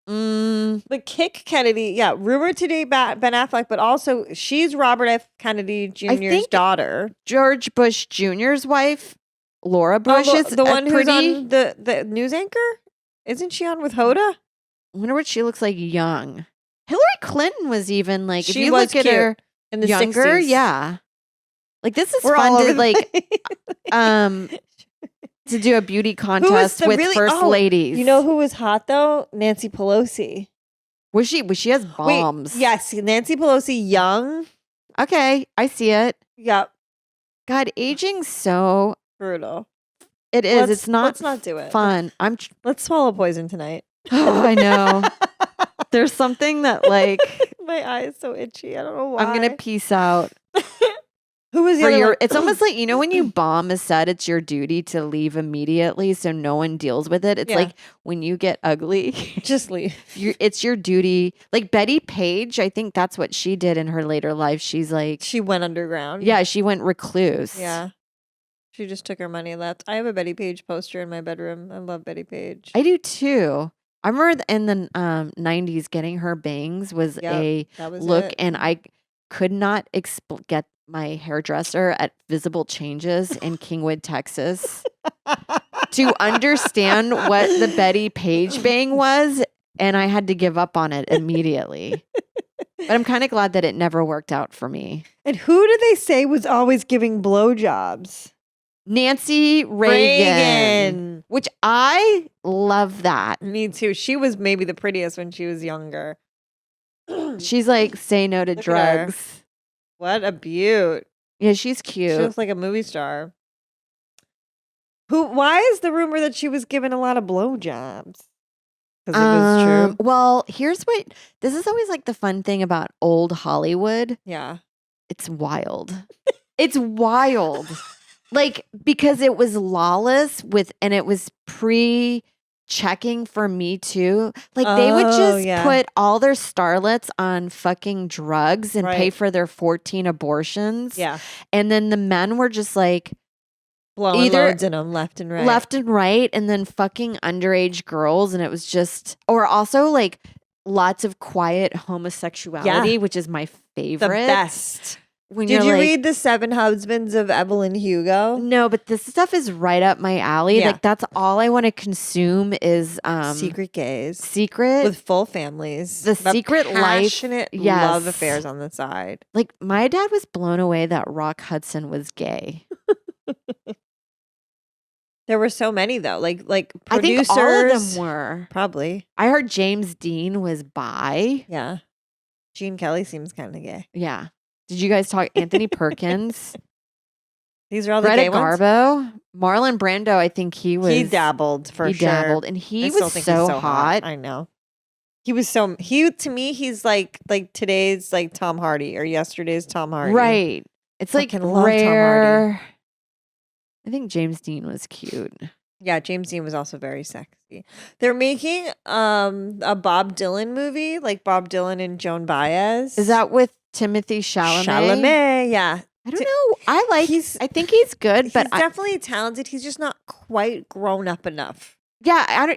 But Kick Kennedy, yeah, rumored to date Ben Affleck, but also she's Robert F. Kennedy Jr.'s
think
daughter.
George Bush Jr.'s wife, Laura Bush, is
the one who's
pretty.
on the news anchor? Isn't she on with Hoda?
I wonder what she looks like young. Hillary Clinton was even like, if
She
you
was
look at
cute
her
in the
younger,
60s.
yeah. Like this is
We're all
fun
over
to
the
like
place.
to do a beauty contest
the
with
really-
first
oh,
ladies.
You know who was hot though? Nancy Pelosi.
was she? She has bombs.
Wait, yes, Nancy Pelosi, young.
Okay, I see it.
Yep,
God, aging so
brutal.
it is.
Let's-
It's not.
let's not do it.
Fun.
Let's swallow poison tonight.
Oh, I know. There's something that like
My eye is so itchy. I don't know why.
I'm gonna peace out.
Who was the
For
other
your,
one?
it's almost like, you know, when you bomb a set, it's your duty to leave immediately so no one deals with it. It's
Yeah.
like when you get ugly,
Just leave.
it's your duty. Like Betty Page, I think that's what she did in her later life. She's like,
She went underground.
yeah, she went recluse.
Yeah. She just took her money and left. I have a Betty Page poster in my bedroom. I love Betty Page.
I do too. I remember in the 90s getting her bangs was
Yep,
a
that was
look,
it.
and I could not get my hairdresser at Visible Changes in Kingwood, Texas, to understand what the Betty Page bang was, and I had to give up on it immediately. But I'm kind of glad that it never worked out for me.
And who did they say was always giving blowjobs?
Nancy Reagan, which I love that.
Me too. She was maybe the prettiest when she was younger.
She's like, say no to
Look at her.
drugs.
What a beaut.
Yeah, she's
She
cute.
looks like a movie star. Why is the rumor that she was given a lot of blowjobs? Because it was true.
Well, here's what this is always like the fun thing about old Hollywood.
Yeah.
It's wild. It's wild. Like, because it was lawless and it was checking for Me Too. Like they would
Oh,
just
yeah.
put all their starlets on fucking drugs and pay
Right.
for their 14 abortions.
Yeah.
And then the men were just like
Blowing
Either
loads in them left and right.
left and right, and then fucking underage girls. And it was just, or also like lots of quiet homosexuality, which is my
The
favorite.
best.
When
Did
you're
you
like,
read The Seven Husbands of Evelyn Hugo?
No, but this stuff is right up my alley.
Yeah.
Like that's all I want to consume is
Secret gays.
secret.
With full families.
The secret life.
passionate
Yes.
love affairs on the side.
Like my dad was blown away that Rock Hudson was gay.
There were so many though. Like
I
producers.
think all of them were.
Probably.
I heard James Dean was bi.
Yeah. Gene Kelly seems kind of gay.
Yeah. Did you guys talk Anthony Perkins?
These are all the
Greta
gay ones.
Garbo? Marlon Brando, I think he was
He dabbled for
he
sure.
dabbled and he
I still
was
think
so,
he's so
hot.
I know. He was so to me he's like today's like Tom Hardy or yesterday's Tom Hardy.
Right. It's like
Fucking love Tom Hardy.
rare. I think James Dean was cute.
Yeah, James Dean was also very sexy. They're making a Bob Dylan movie, like Bob Dylan and Joan Baez.
Is that with Timothy Chalamet?
Chalamet? Yeah.
I don't know. I think he's good, but
he's definitely talented. He's just not quite grown up enough.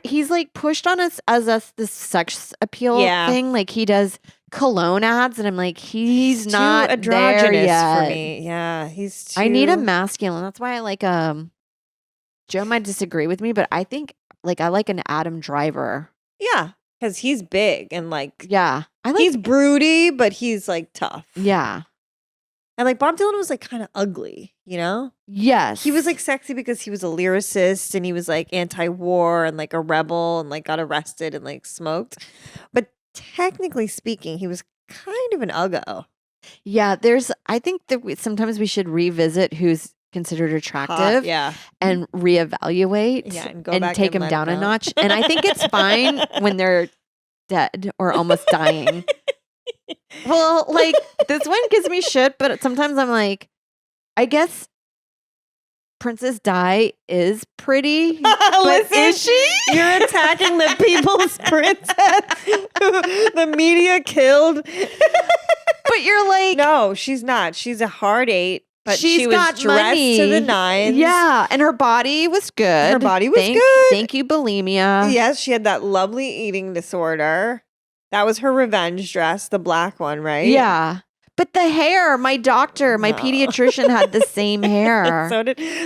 he's like pushed on us as this sex appeal
Yeah.
thing. Like he does cologne ads, and I'm like, he's
Too
not there
androgynous
yet.
for me. Yeah, he's too...
I need a masculine. That's why I like Joe might disagree with me, but I think like I like an Adam Driver.
Yeah, because he's big and like
Yeah. I like
he's broody, but he's like tough.
Yeah.
And like Bob Dylan was like kind of ugly, you know?
Yes.
He was like sexy because he was a lyricist and he was like anti-war and like a rebel and like got arrested and like smoked. But technically speaking, he was kind of an uggo.
Yeah, I think that sometimes we should revisit who's considered attractive
Yeah.
and reevaluate
Yeah, and go back
take
and
them
let
down
'em
a
know.
notch. And I think it's fine when they're dead or almost dying. Well, like this one gives me shit, but sometimes I'm like, I guess Princess Di is pretty. But
Listen,
is she?
You're attacking the people's princess who the media killed.
But you're like,
No, she's not. She's a hard 8, but
she's
she was
got
dressed
money.
to the 9s.
Yeah, and her body was good.
Her body was
Thank
good.
you, bulimia.
Yes, she had that lovely eating disorder. That was her revenge dress, the black one, right?
Yeah. But the hair, my doctor, my
No.
pediatrician had the same hair.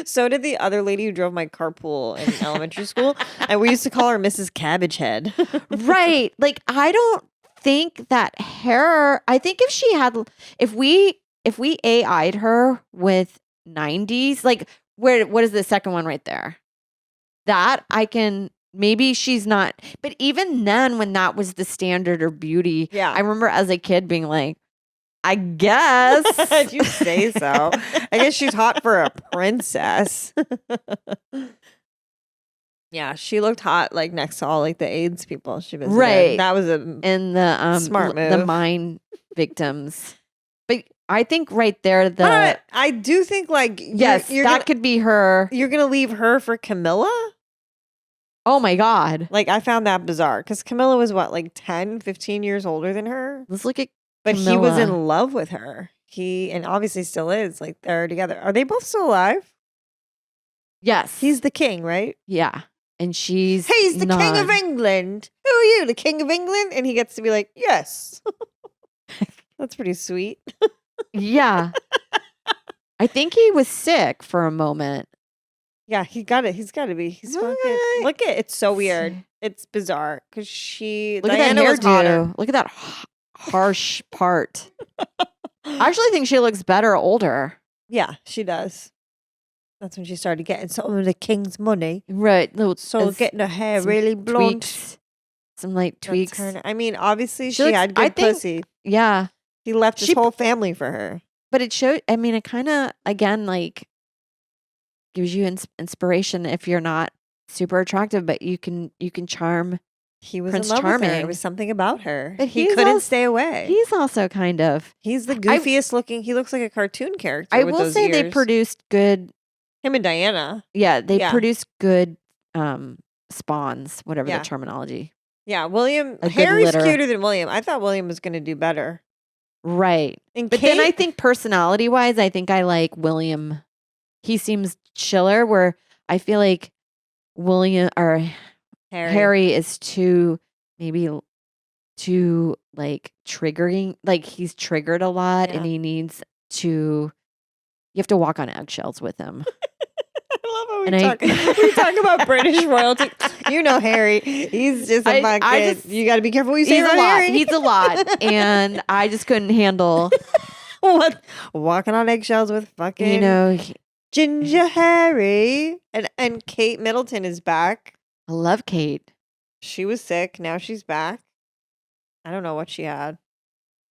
So did the other lady who drove my carpool in elementary school, and we used to call her Mrs. Cabbage Head.
Right. Like I don't think that hair, I think if we AI'd her with 90s, like what is the second one right there? That I can maybe she's not, but even then when that was the standard or beauty,
Yeah.
I remember as a kid being like, I guess.
If you say so. I guess she's hot for a princess. Yeah, she looked hot like next to all like the AIDS people she visited.
Right.
That was a
And the
Smart
the
move.
mine victims. But I think right there the
I do think like
yes,
you're
that
gonna,
could be her.
you're gonna leave her for Camilla?
Oh my God.
Like I found that bizarre because Camilla was what, like 10, 15 years older than her?
Let's look at
But he was
Camilla.
in love with her. He and obviously still is. Like they're together. Are they both still alive?
Yes.
He's the king, right?
yeah. And she's
He's the king of
not.
England. Who are you, the king of England? And he gets to be like, yes. That's pretty sweet.
Yeah. I think he was sick for a moment.
Yeah, he got it. He's got to be. He's fucking.
What?
Look at it's so weird. It's bizarre because
Look
Diana
at that
was hotter.
hairdo. Look at that harsh part. I actually think she looks better older.
Yeah, she does. That's when she started getting some of the king's money.
Right. Little,
So
as
getting her hair
some
really blonde.
tweaks. Some light
That's
tweaks.
her- I mean, obviously
She
she
looks-
had
I
good
think-
pussy.
Yeah.
He left his
she-
whole family for her.
But it showed, I mean, it kind of, again, like gives you inspiration if you're not super attractive, but you can charm.
He was
Prince
in love with her.
Charming.
It was something about her.
But
he
he's
couldn't
also-
stay away.
He's also kind of,
He's the goofiest looking. He looks like a cartoon character.
I
with
will
those
say they
ears.
produced good,
him and Diana.
yeah, they
Yeah.
produced good spawns, whatever
Yeah.
the terminology.
Yeah, William.
A good
Harry's
litter.
cuter than William. I thought William was going to do better.
Right.
And
But then I think personality wise, I think I like William. He seems chiller, where I feel like William or Harry is maybe too like triggering. Like he's triggered a lot and
Yeah.
he needs to, you have to walk on eggshells with him.
I love how
And
we talk about British royalty. You know Harry. He's just a
I
fucking.
just-
You got to be careful what you say
He's a
about
lot.
Harry.
He's a lot. And I just couldn't handle,
What? Walking on eggshells with fucking.
you know,
Ginger Harry. And Kate Middleton is back.
I love Kate.
She was sick. Now she's back. I don't know what she had.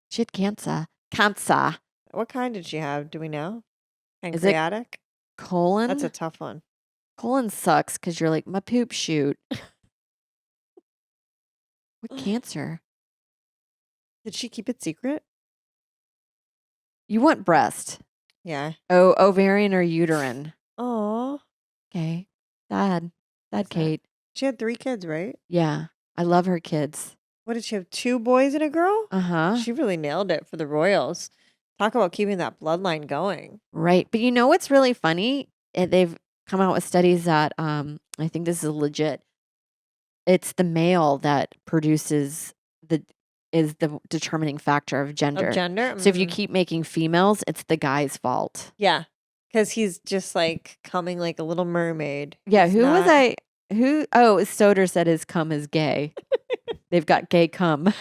She had cancer. Cancer.
What kind did she have? Do we know?
Is it-
Pancreatic?
Colon.
That's a tough one.
Colon sucks because you're like, my poop shoot. What cancer?
Did she keep it secret?
You want breast.
Yeah.
Oh, ovarian or uterine.
Oh.
Okay. Sad. Sad
Sad.
Kate.
She had 3 kids, right?
Yeah. I love her kids.
What did she have? 2 boys and a girl?
Uh-huh.
She really nailed it for the royals. Talk about keeping that bloodline going.
Right. But you know what's really funny? They've come out with studies that I think this is legit. It's the male that produces is the determining factor of gender.
Of gender?
So if you
Mm.
keep making females, it's the guy's fault.
Yeah. Because he's just like coming like a little mermaid.
Yeah,
He's
who was
not-
I? Who? Oh, Soder said his cum is gay. They've got gay cum.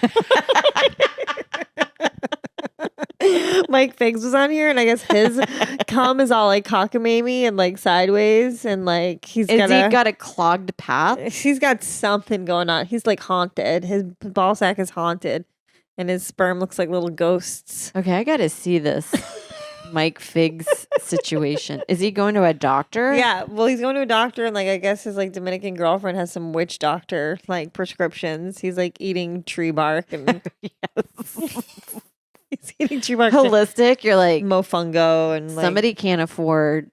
Mike Figs was on here, and I guess his cum is all like cockamamie and like sideways, and like
Is he got a clogged path?
he's got something going on. He's like haunted. His ball sack is haunted. and his sperm looks like little ghosts.
Okay, I got to see this Mike Figs situation. Is he going to a doctor?
Yeah, well, he's going to a doctor, and like I guess his like Dominican girlfriend has some witch doctor like prescriptions. He's like eating tree bark and he's eating tree bark.
Holistic. You're like
mofungo and like,
somebody can't afford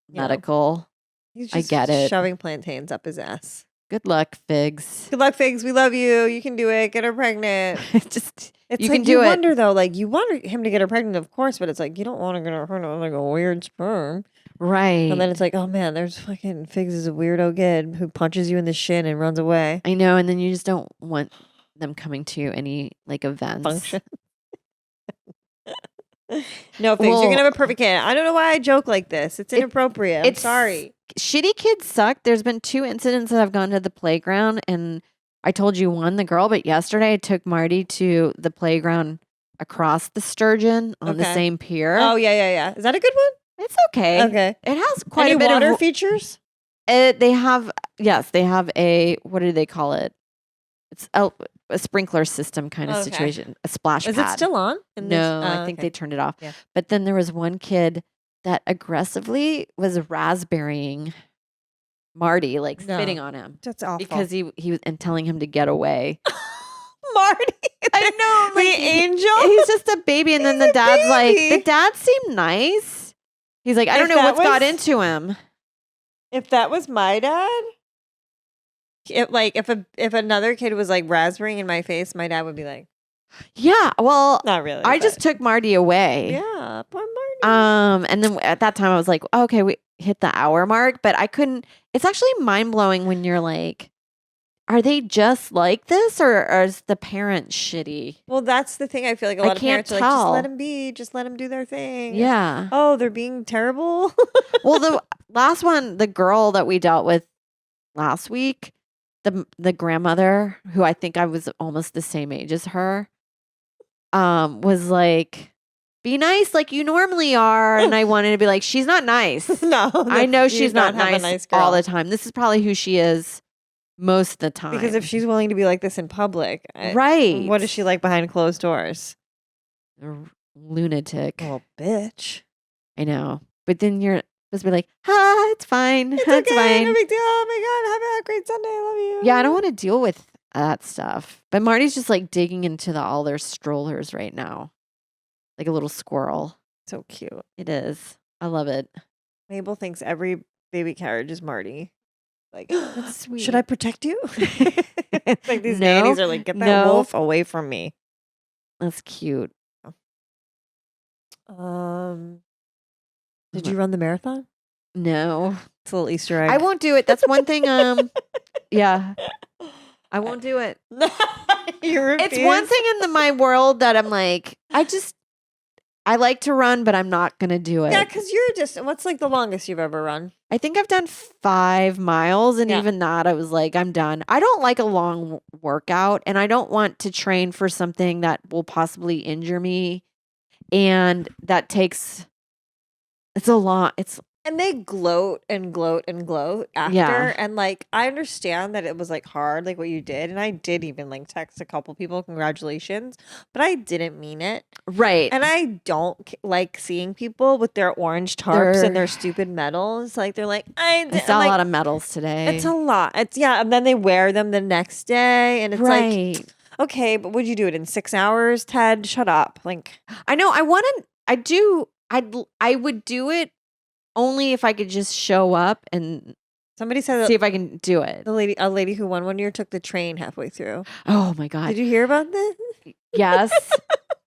medical.
He's
I
just
get it.
shoving plantains up his ass.
Good luck, Figs.
Good luck, Figs. We love you. You can do it. Get her pregnant.
Just
It's
you
like
can do
you
it.
wonder though, like you want him to get her pregnant, of course, but it's like you don't want to get her like a weird sperm.
Right.
And then it's like, oh man, there's fucking Figs is a weirdo kid who punches you in the shin and runs away.
I know, and then you just don't want them coming to any like events.
Function. No, Figs, you're gonna have a perfect kid. I don't know why I joke like this. It's inappropriate. I'm sorry.
Shitty kids suck. There's been 2 incidents that I've gone to the playground, and I told you one, the girl, but yesterday I took Marty to the playground across the Sturgeon on the same pier.
Oh yeah. Is that a good one?
It's okay.
Okay.
It has quite
Any
a bit
water
of
features?
They have a what do they call it? It's a sprinkler system kind of
Okay.
situation, a splash
Is
pad.
it still on?
No, I think they turned it off.
Yeah.
But then there was one kid that aggressively was raspberrying Marty, like spitting on him
That's awful.
because he was and telling him to get away.
Marty,
I know,
the
like,
angel.
He's just a baby, and then
He's
the
a
dad's like,
baby.
the dad seemed nice. He's like, I don't
If
know
that
what's got
was-
into him.
If that was my dad, if another kid was like raspberrying in my face, my dad would be like,
Yeah, well,
not really.
I just
but-
took Marty away.
yeah, poor Marty.
And then at that time I was like, oh, okay, we hit the hour mark, but I couldn't. It's actually mind blowing when you're like, are they just like this, or is the parent shitty?
Well, that's the thing. I feel like a
I
lot of
can't
parents are like, just
tell.
let him be, just let him do their thing.
Yeah.
Oh, they're being terrible.
Well, the last one, the girl that we dealt with last week, the grandmother, who I think I was almost the same age as her, was like, be nice like you normally are. And I wanted to be like, she's not nice.
No,
I know
you
she's
do
not
have a
nice
girl.
all the time. This is probably who she is most of the time.
Because if she's willing to be like this in public,
right.
what is she like behind closed doors?
A lunatic.
Well, bitch.
I know. But then you're supposed to be like, it's fine.
It's
It's
okay,
fine.
no big deal. Oh my god, have a great Sunday. I love you.
Yeah, I don't want to deal with that stuff. But Marty's just like digging into all their strollers right now. Like a little squirrel.
So cute.
It is. I love it.
Mabel thinks every baby carriage is Marty. Like,
That's sweet.
should I protect you? It's like these
No,
nannies are like, get that
no.
wolf away from me.
That's cute.
Did you run the marathon?
No.
It's a little Easter egg.
I won't do it. That's one thing. Yeah. I won't do it.
You
It's one
refuse?
thing in my world that I'm like, I like to run, but I'm not going to do it.
Yeah, because you're just. What's like the longest you've ever run?
I think I've done 5 miles, and
Yeah.
even that, I was like, I'm done. I don't like a long workout, and I don't want to train for something that will possibly injure me. And that takes, it's a lot. It's,
And they gloat and gloat and gloat after.
Yeah.
And like, I understand that it was like hard, like what you did. And I did even like text a couple people, congratulations, but I didn't mean it.
right.
And I don't like seeing people with their orange tarps
They're-
and their stupid medals. Like, they're like,
I
I'm
saw
like,
a lot of medals today.
It's a lot. It's, yeah. And then they wear them the next day. And it's like,
right.
okay, but would you do it in 6 hours, Ted? Shut up. Like,
I know. I would do it only if I could just show up and
somebody said
see
that
if I can do it.
a lady who won one year took the train halfway through.
Oh my God.
Did you hear about this?
Yes.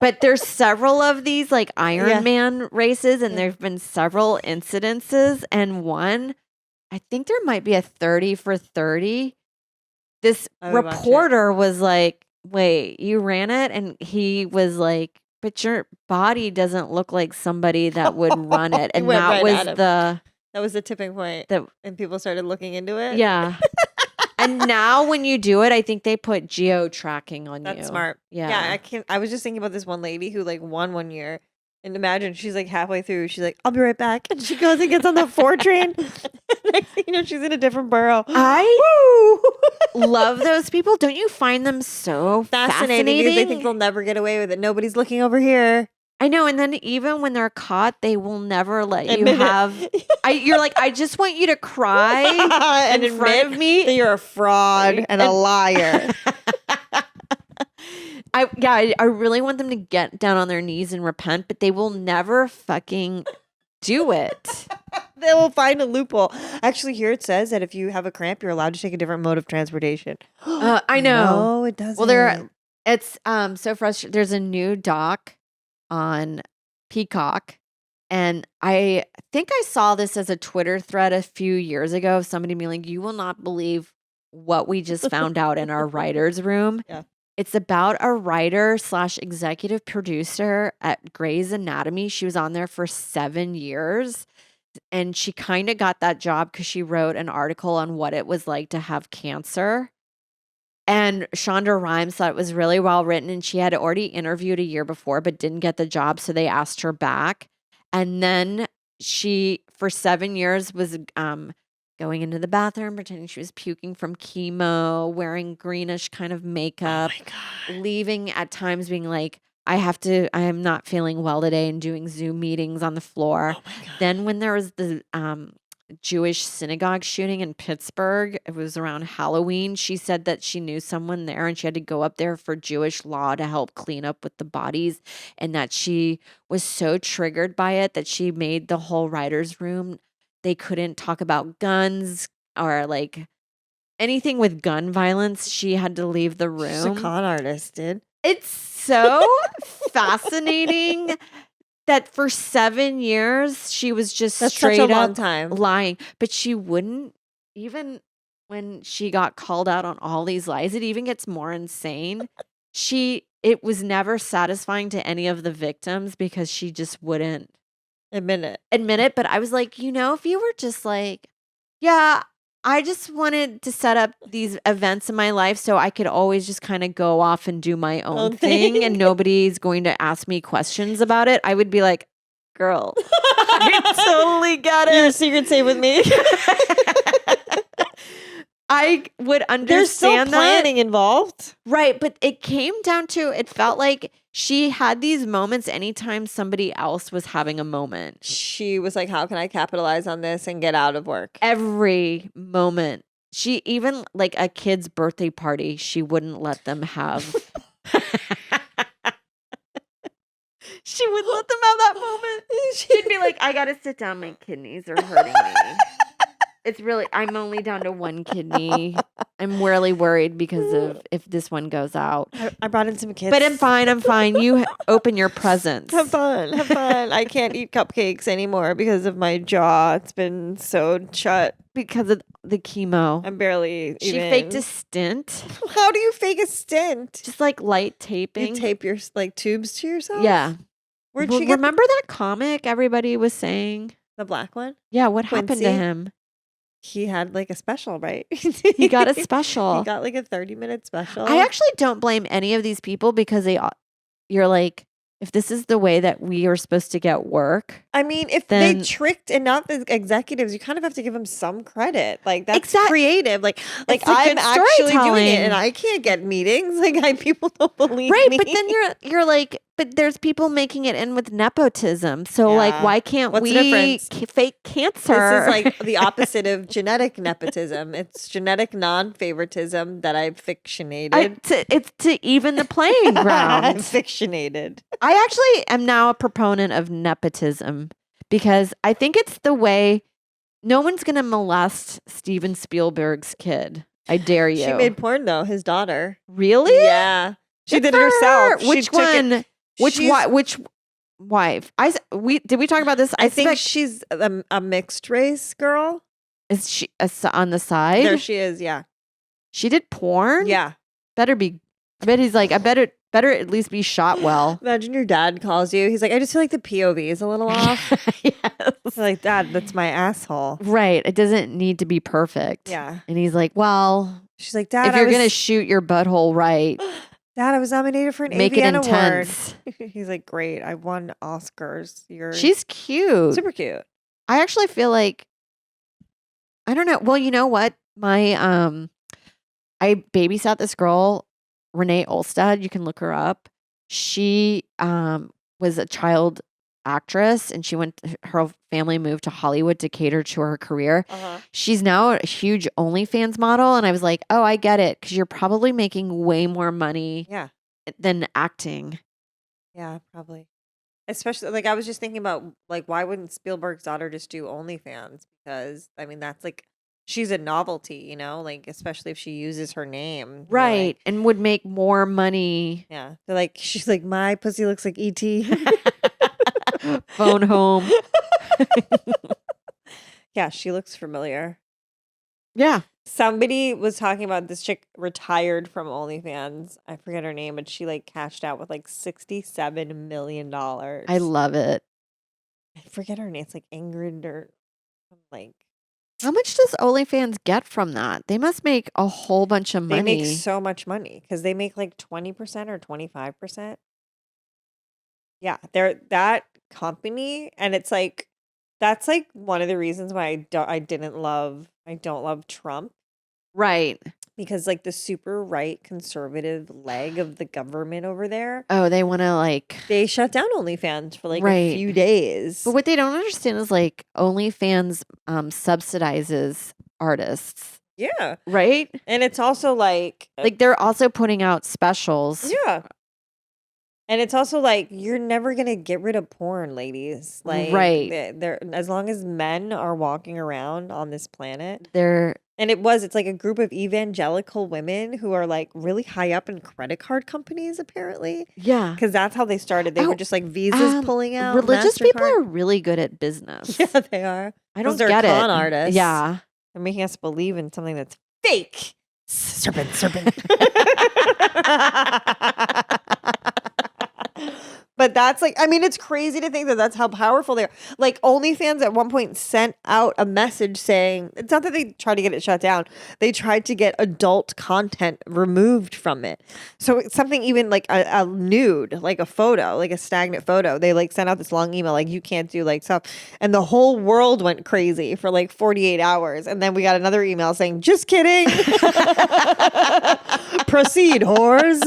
But there's several of these like Iron
Yeah.
Man races, and
Yeah.
there've been several incidences. And one, I think there might be a 30 for 30. This
I would watch it.
reporter was like, wait, you ran it? And he was like, but your body doesn't look like somebody that would run it.
He
And
went
that
right
was
at him. That was the tipping point.
the,
And people started looking into it.
yeah. And now when you do it, I think they put geo tracking on you.
That's smart.
Yeah.
Yeah, I was just thinking about this one lady who like won one year. And imagine she's like halfway through, she's like, I'll be right back. And she goes and gets on the 4 train. Next thing you know, she's in a different borough.
I love those people. Don't you find them so fascinating?
Because they think they'll never get away with it. Nobody's looking over here.
I know. And then even when they're caught, they will never let you
Admit it.
have. You're like, I just want you to cry
and
in front of me.
that you're a fraud and a liar.
I really want them to get down on their knees and repent, but they will never fucking do it.
They will find a loophole. Actually, here it says that if you have a cramp, you're allowed to take a different mode of transportation.
I know.
No, it doesn't.
Well, it's so frustrating. There's a new doc on Peacock, and I think I saw this as a Twitter thread a few years ago of somebody being like, "You will not believe what we just found out in our writer's room."
Yeah.
It's about a writer / executive producer at Grey's Anatomy. She was on there for 7 years. And she kind of got that job because she wrote an article on what it was like to have cancer. And Shonda Rhimes thought it was really well written. And she had already interviewed a year before, but didn't get the job. So they asked her back. And then she, for 7 years, was going into the bathroom, pretending she was puking from chemo, wearing greenish kind of makeup, leaving at times being like, I am not feeling well today, and doing Zoom meetings on the floor. Then when there was the Jewish synagogue shooting in Pittsburgh, it was around Halloween, she said that she knew someone there and she had to go up there for Jewish law to help clean up with the bodies, and that she was so triggered by it that she made the whole writer's room, they couldn't talk about guns or like anything with gun violence. She had to leave the room.
She's a con artist, dude.
It's so fascinating that for 7 years she was just
That's
straight
such a long
up
time.
lying. But she wouldn't, even when she got called out on all these lies, it even gets more insane. It was never satisfying to any of the victims because she just wouldn't
Admit it.
But I was like, if you were just like, yeah, I just wanted to set up these events in my life so I could always just kind of go off and do my own thing and nobody's going to ask me questions about it. I would be like, girl, I totally get it.
You're a secret safe with me.
I would understand
There's still planning involved.
Right. But it came down to, it felt like she had these moments anytime somebody else was having a moment.
She was like, how can I capitalize on this and get out of work?
Every moment. She even, like a kid's birthday party, she wouldn't let them have. She would let them have that moment. She'd be like, I got to sit down. My kidneys are hurting me. It's really, I'm only down to one kidney. I'm really worried because of if this one goes out.
I brought in some kids.
But I'm fine. You open your presents.
Have fun. I can't eat cupcakes anymore because of my jaw. It's been so shut.
Because of the chemo.
I'm barely
She
even.
faked a stint.
How do you fake a stint?
Just like light taping.
You tape your like tubes to yourself?
Yeah.
Where'd she get
remember that comic everybody was saying?
the black one?
Yeah, what happened to
Quincy?
him?
He had like a special, right?
He got a special.
He got like a 30-minute special.
I actually don't blame any of these people because you're like, if this is the way that we are supposed to get work.
I mean, if
then,
they tricked and not the executives, you kind of have to give them some credit. Like that's
Exact-
creative. Like
It's
I'm
good
actually doing
storytelling.
it, and I can't get meetings. Like people don't believe
right,
me.
but then you're like, but there's people making it in with nepotism. So like,
Yeah.
why can't
What's the
we
difference?
fake cancer?
This is like the opposite of genetic nepotism. It's genetic non-favoritism that I've fictionated.
it's to even the playing
I've
ground.
fictionated.
I actually am now a proponent of nepotism because I think it's the way no one's going to molest Steven Spielberg's kid. I dare you.
She made porn though. His daughter.
Really?
Yeah, she
Good
did it
for
herself.
her.
She
Which
took it-
one? Which wife? Did we talk about this?
I think
expect-
she's a mixed race girl.
is she on the side?
There she is. Yeah.
She did porn.
Yeah.
Better be. I bet he's like. I better at least be shot well.
Imagine your dad calls you. He's like, I just feel like the POV is a little off.
Yes.
You're like, Dad, that's my asshole.
Right. It doesn't need to be perfect.
Yeah.
And he's like, well,
She's like, Dad,
if you're gonna shoot your butthole right,
Dad, I was nominated for an
make it
AVN award.
intense.
He's like, great. I won Oscars. You're
She's cute.
super cute.
I actually feel like I don't know. Well, you know what? My I babysat this girl, Renee Olstad. You can look her up. She was a child actress, and her family moved to Hollywood to cater to her career. She's now a huge OnlyFans model, and I was like, oh, I get it, because you're probably making way more money than acting.
Yeah, probably. Especially, like, I was just thinking about, like, why wouldn't Spielberg's daughter just do OnlyFans? Because, I mean, that's like, she's a novelty, you know, like, especially if she uses her name.
Right.
Like,
And would make more money.
yeah. They're like, she's like, my pussy looks like E.T.
Phone home.
Yeah, she looks familiar.
Yeah.
Somebody was talking about this chick retired from OnlyFans. I forget her name, but she like cashed out with like $67 million.
I love it.
I forget her name. It's like Ingrid or like.
How much does OnlyFans get from that? They must make a whole bunch of money.
They make so much money because they make like 20% or 25%. Yeah, they're that company, and it's like that's like one of the reasons why I don't love Trump.
Right.
Because like the super right conservative leg of the government over there.
Oh, they want to like.
They shut down OnlyFans for like a few days.
But what they don't understand is like OnlyFans subsidizes artists.
Yeah.
Right?
And it's also like
they're also putting out specials.
Yeah. And it's also like you're never gonna get rid of porn, ladies. Like,
right?
They're as long as men are walking around on this planet,
they're.
And it's like a group of evangelical women who are like really high up in credit card companies, apparently.
Yeah,
because that's how they started. They were just like visas pulling out.
Religious people are really good at business.
Yeah, they are.
I don't
get
get
con
it.
Artists.
Yeah,
they're making us believe in something that's fake. Serpent. But that's like, I mean, it's crazy to think that that's how powerful they are. Like OnlyFans at one point sent out a message saying, it's not that they tried to get it shut down. They tried to get adult content removed from it. So it's something even like a nude, like a photo, like a stagnant photo. They like sent out this long email, like you can't do like stuff. And the whole world went crazy for like 48 hours. And then we got another email saying, just kidding. Proceed, whores.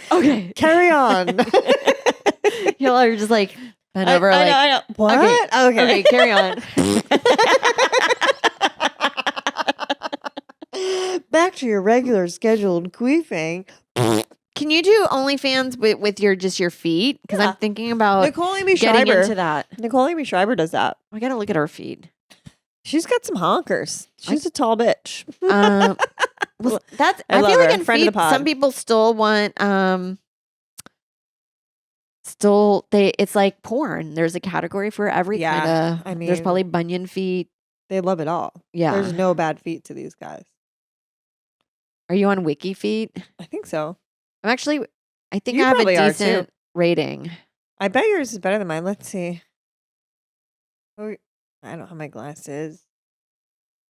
Okay.
Carry on.
You're just like bent over.
I know. What?
Okay, carry on.
Back to your regular scheduled queefing.
Can you do OnlyFans with your feet? Because I'm thinking about
Nicole Amy
getting
Schreiber.
into that.
Nicole Amy Schreiber does that.
I gotta look at her feet.
She's got some honkers. She's a tall bitch.
Well, I
I love
feel like
her.
in
Friend of
feet,
the pod.
some people still want it's like porn. There's a category for every
Yeah,
kind of.
I
There's
mean-
probably bunion feet.
They love it all.
Yeah.
There's no bad feet to these guys.
Are you on WikiFeet?
I think so.
I think
You
I have a
probably are, too.
decent rating.
I bet yours is better than mine. Let's see. I don't have my glasses.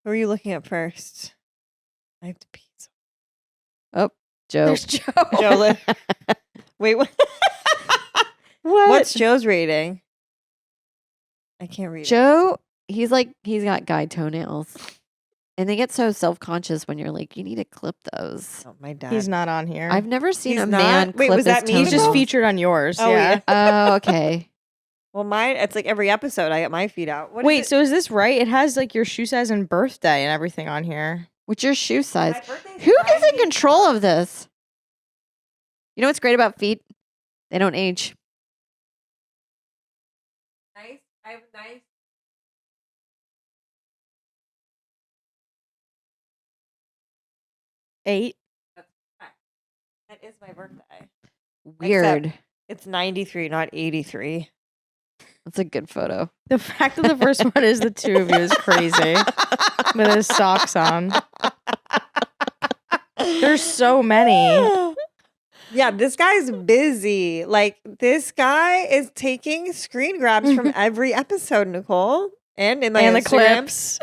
Who are you looking at first? I have to pee.
Joe.
There's Joe.
Joe, wait, what?
What?
What's Joe's rating? I can't read it.
Joe, he's got guy toenails. And they get so self-conscious when you're like, you need to clip those.
Oh, my dad.
He's not on here.
I've never seen
He's
a
not?
man
Wait,
clip
was
his
that me?
toenails.
He's just featured on yours.
Oh,
yeah.
Oh, okay.
Well, mine, it's like every episode I get my feet out. What is
Wait,
it?
so is this right? It has like your shoe size and birthday and everything on here.
What's your shoe size?
My birthday's
Who is in
Friday.
control of this? You know what's great about feet? They don't age.
Nice. I have nice.
Eight.
That is my birthday.
Weird.
It's 93, not 83.
That's a good photo.
The fact that the first one is the two of you is crazy. With his socks on. There's so many.
Yeah, this guy's busy. Like, this guy is taking screen grabs from every episode, Nicole. And in my
And the
Instagram.
clips.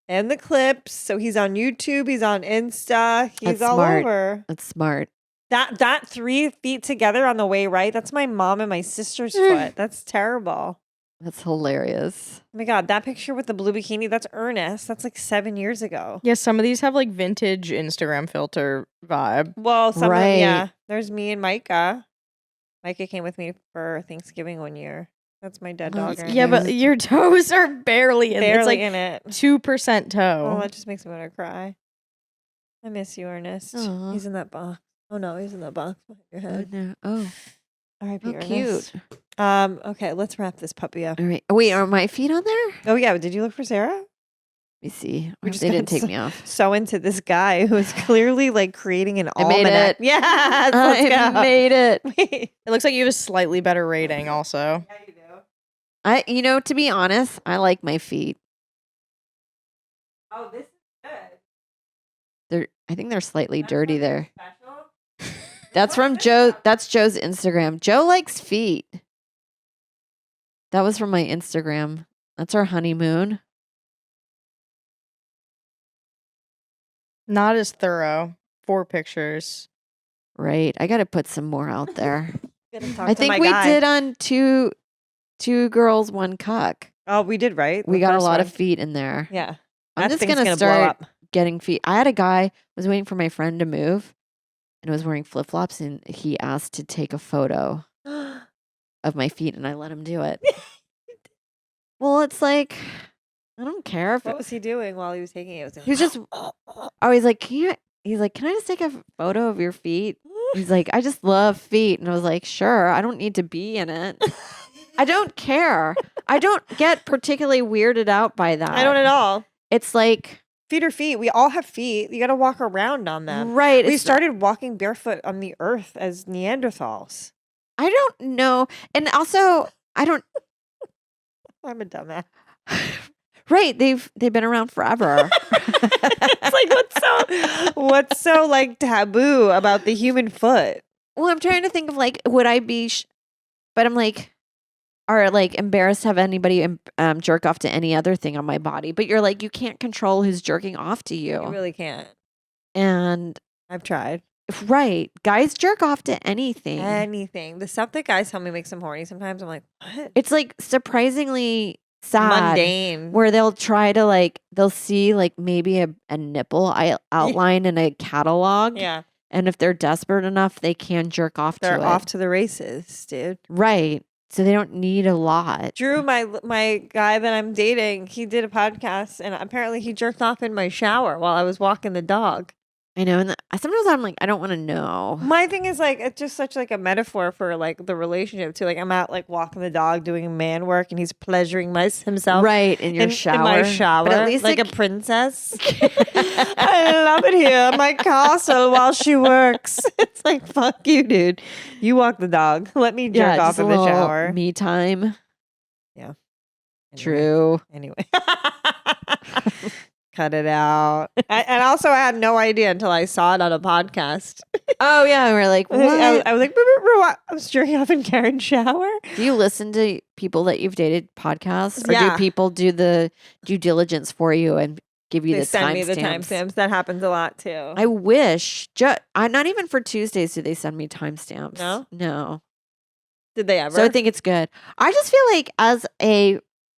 And the clips. So he's on YouTube. He's on Insta. He's
That's
all
smart.
over.
That's smart.
That 3 feet together on the way right, that's my mom and my sister's foot. That's terrible.
That's hilarious.
Oh my God, that picture with the blue bikini, that's Ernest. That's like 7 years ago.
Yeah, some of these have like vintage Instagram filter vibe.
Well, some of
Right.
them, yeah. There's me and Micah. Micah came with me for Thanksgiving one year. That's my dead dog.
That's
Ernest.
Yeah, but your toes are barely in.
barely
It's like
in it.
2%
Oh,
toe.
that just makes me want to cry. I miss you, Ernest.
Aw.
He's in that box. Oh no, he's in that box behind your
Oh,
head.
no. Oh,
R.I.P.
how
Ernest.
cute.
Okay, let's wrap this puppy up.
All right. Wait, are my feet on there? Let
Oh yeah, did you look for Sarah?
me see. Or
just
they didn't
got
take me off.
So into this guy who was clearly like creating an
I made
almanac.
it.
Yes,
I
let's go.
made it.
Wait.
It looks like you have a slightly better rating also.
Yeah, you do.
To be honest, I like my feet.
Oh, this is good.
I think they're slightly dirty there. That's from Joe. That's Joe's Instagram. Joe likes feet. That was from my Instagram. That's our honeymoon.
Not as thorough. 4 pictures.
Right. I got to put some more out there.
Gotta talk
I
to
think
my
we
guy.
did on two girls, one cuck.
Oh, we did, right?
We
The
got a
first
lot
one.
of feet in there.
Yeah.
I'm
That
just
thing's
gonna
blow
start
up.
getting feet. I had a guy was waiting for my friend to move and was wearing flip flops, and he asked to take a photo of my feet, and I let him do it. Well, it's like I don't care if
What was he doing while he was taking it?
he was just. Oh, he's like, he's like, can I just take a photo of your feet? He's like, I just love feet, and I was like, sure. I don't need to be in it. I don't care. I don't get particularly weirded out by that.
I don't at all.
It's like
Feet are feet. We all have feet. You got to walk around on them.
right.
We
it's-
started walking barefoot on the earth as Neanderthals.
I don't know, and also I don't.
I'm a dumbass.
Right, they've been around forever.
It's like what's so like taboo about the human foot?
Well, I'm trying to think of like, would I be? But I'm like, are like embarrassed to have anybody jerk off to any other thing on my body? But you're like, you can't control who's jerking off to you,
You really can't.
and
I've tried
right, guys jerk off to anything.
anything. The stuff that guys tell me makes them horny. Sometimes I'm like, what?
It's like surprisingly sad.
Mundane.
Where they'll try to like, they'll see like maybe a nipple outlined in a catalog.
Yeah,
And if they're desperate enough, they can jerk off
they're
to
off
it.
to the races, dude.
Right. So they don't need a lot.
Drew, my guy that I'm dating, he did a podcast, and apparently he jerked off in my shower while I was walking the dog.
I know. And sometimes I'm like, I don't want to know.
My thing is like, it's just such like a metaphor for like the relationship too. Like I'm out like walking the dog, doing man work, and he's pleasuring himself.
Right. In your shower.
In my shower.
But at least
like
it
a princess. I love it here. My castle while she works. It's like, fuck you, dude. You walk the dog. Let me jerk off
just
in
a
the
little
shower.
Me time.
Yeah. Anyway.
True.
Anyway. Cut it out. And also, I had no idea until I saw it on a podcast.
Oh, yeah. We're like, what?
I was like, I was jerking off in Kerryn's shower.
Do you listen to people that you've dated podcasts? Or
Yeah.
do people do the due diligence for you and give you
They
the
send me the
timestamps?
timestamps. That happens a lot too.
I wish. Not even for Tuesdays do they send me timestamps.
No?
No.
Did they ever?
So I think it's good. I just feel like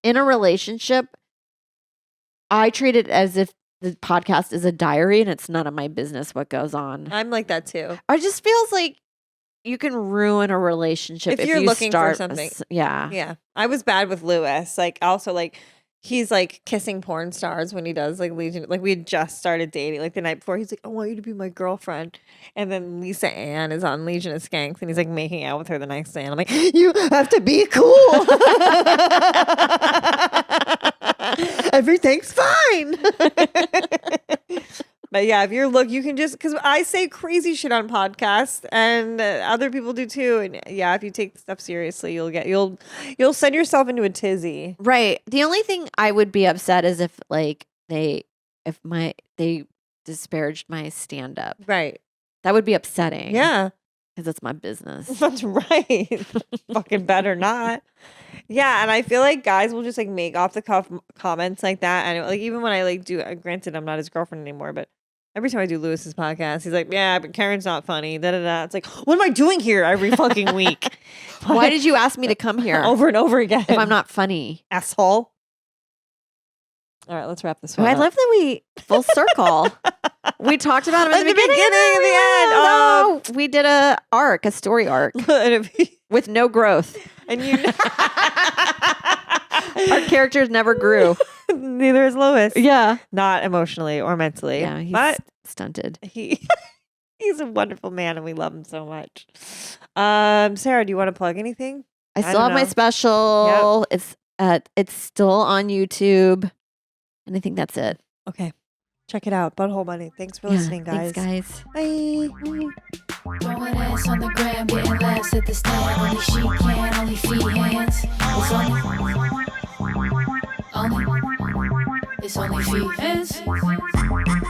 in a relationship, I treat it as if the podcast is a diary and it's none of my business what goes on.
I'm like that too.
It just feels like you can ruin a relationship
If you're
you
looking for
start
something.
Yeah.
Yeah. I was bad with Lewis. Like also like he's like kissing porn stars when he does like Legion. Like we had just started dating like the night before. He's like, I want you to be my girlfriend. And then Lisa Ann is on Legion of Skanks and he's like making out with her the next day. And I'm like, you have to be cool. Everything's fine. But yeah, if you can just, because I say crazy shit on podcasts and other people do too. And yeah, if you take stuff seriously, you'll send yourself into a tizzy.
Right. The only thing I would be upset is if like they disparaged my stand up.
Right.
That would be upsetting.
Yeah.
Because it's my business.
That's right. Fucking better not. Yeah, and I feel like guys will just like make off the cuff comments like that. And like even when I like do, granted I'm not his girlfriend anymore, but every time I do Lewis's podcast, he's like, "Yeah, but Kerryn's not funny." Da da da. It's like, what am I doing here every fucking week?
Why did you ask me to come here
over and over again?
if I'm not funny?
Asshole. All right, let's wrap this one
I
up.
love that we full circle. We talked about him in the beginning
and the end.
Oh, we did a story arc with no growth.
And you
Our characters never grew.
Neither is Lois.
Yeah.
Not emotionally or mentally.
Yeah, he's
but
stunted.
He's a wonderful man and we love him so much. Sarah, do you want to plug anything?
I still have my special. Yep. It's still on YouTube. And I think that's it.
Okay. Check it out. Butthole Money. Thanks for listening, guys.
Thanks, guys.
Bye.
Throwing ass on the gram, getting laughs at the stand. Only she can, only feehans. It's only feehans.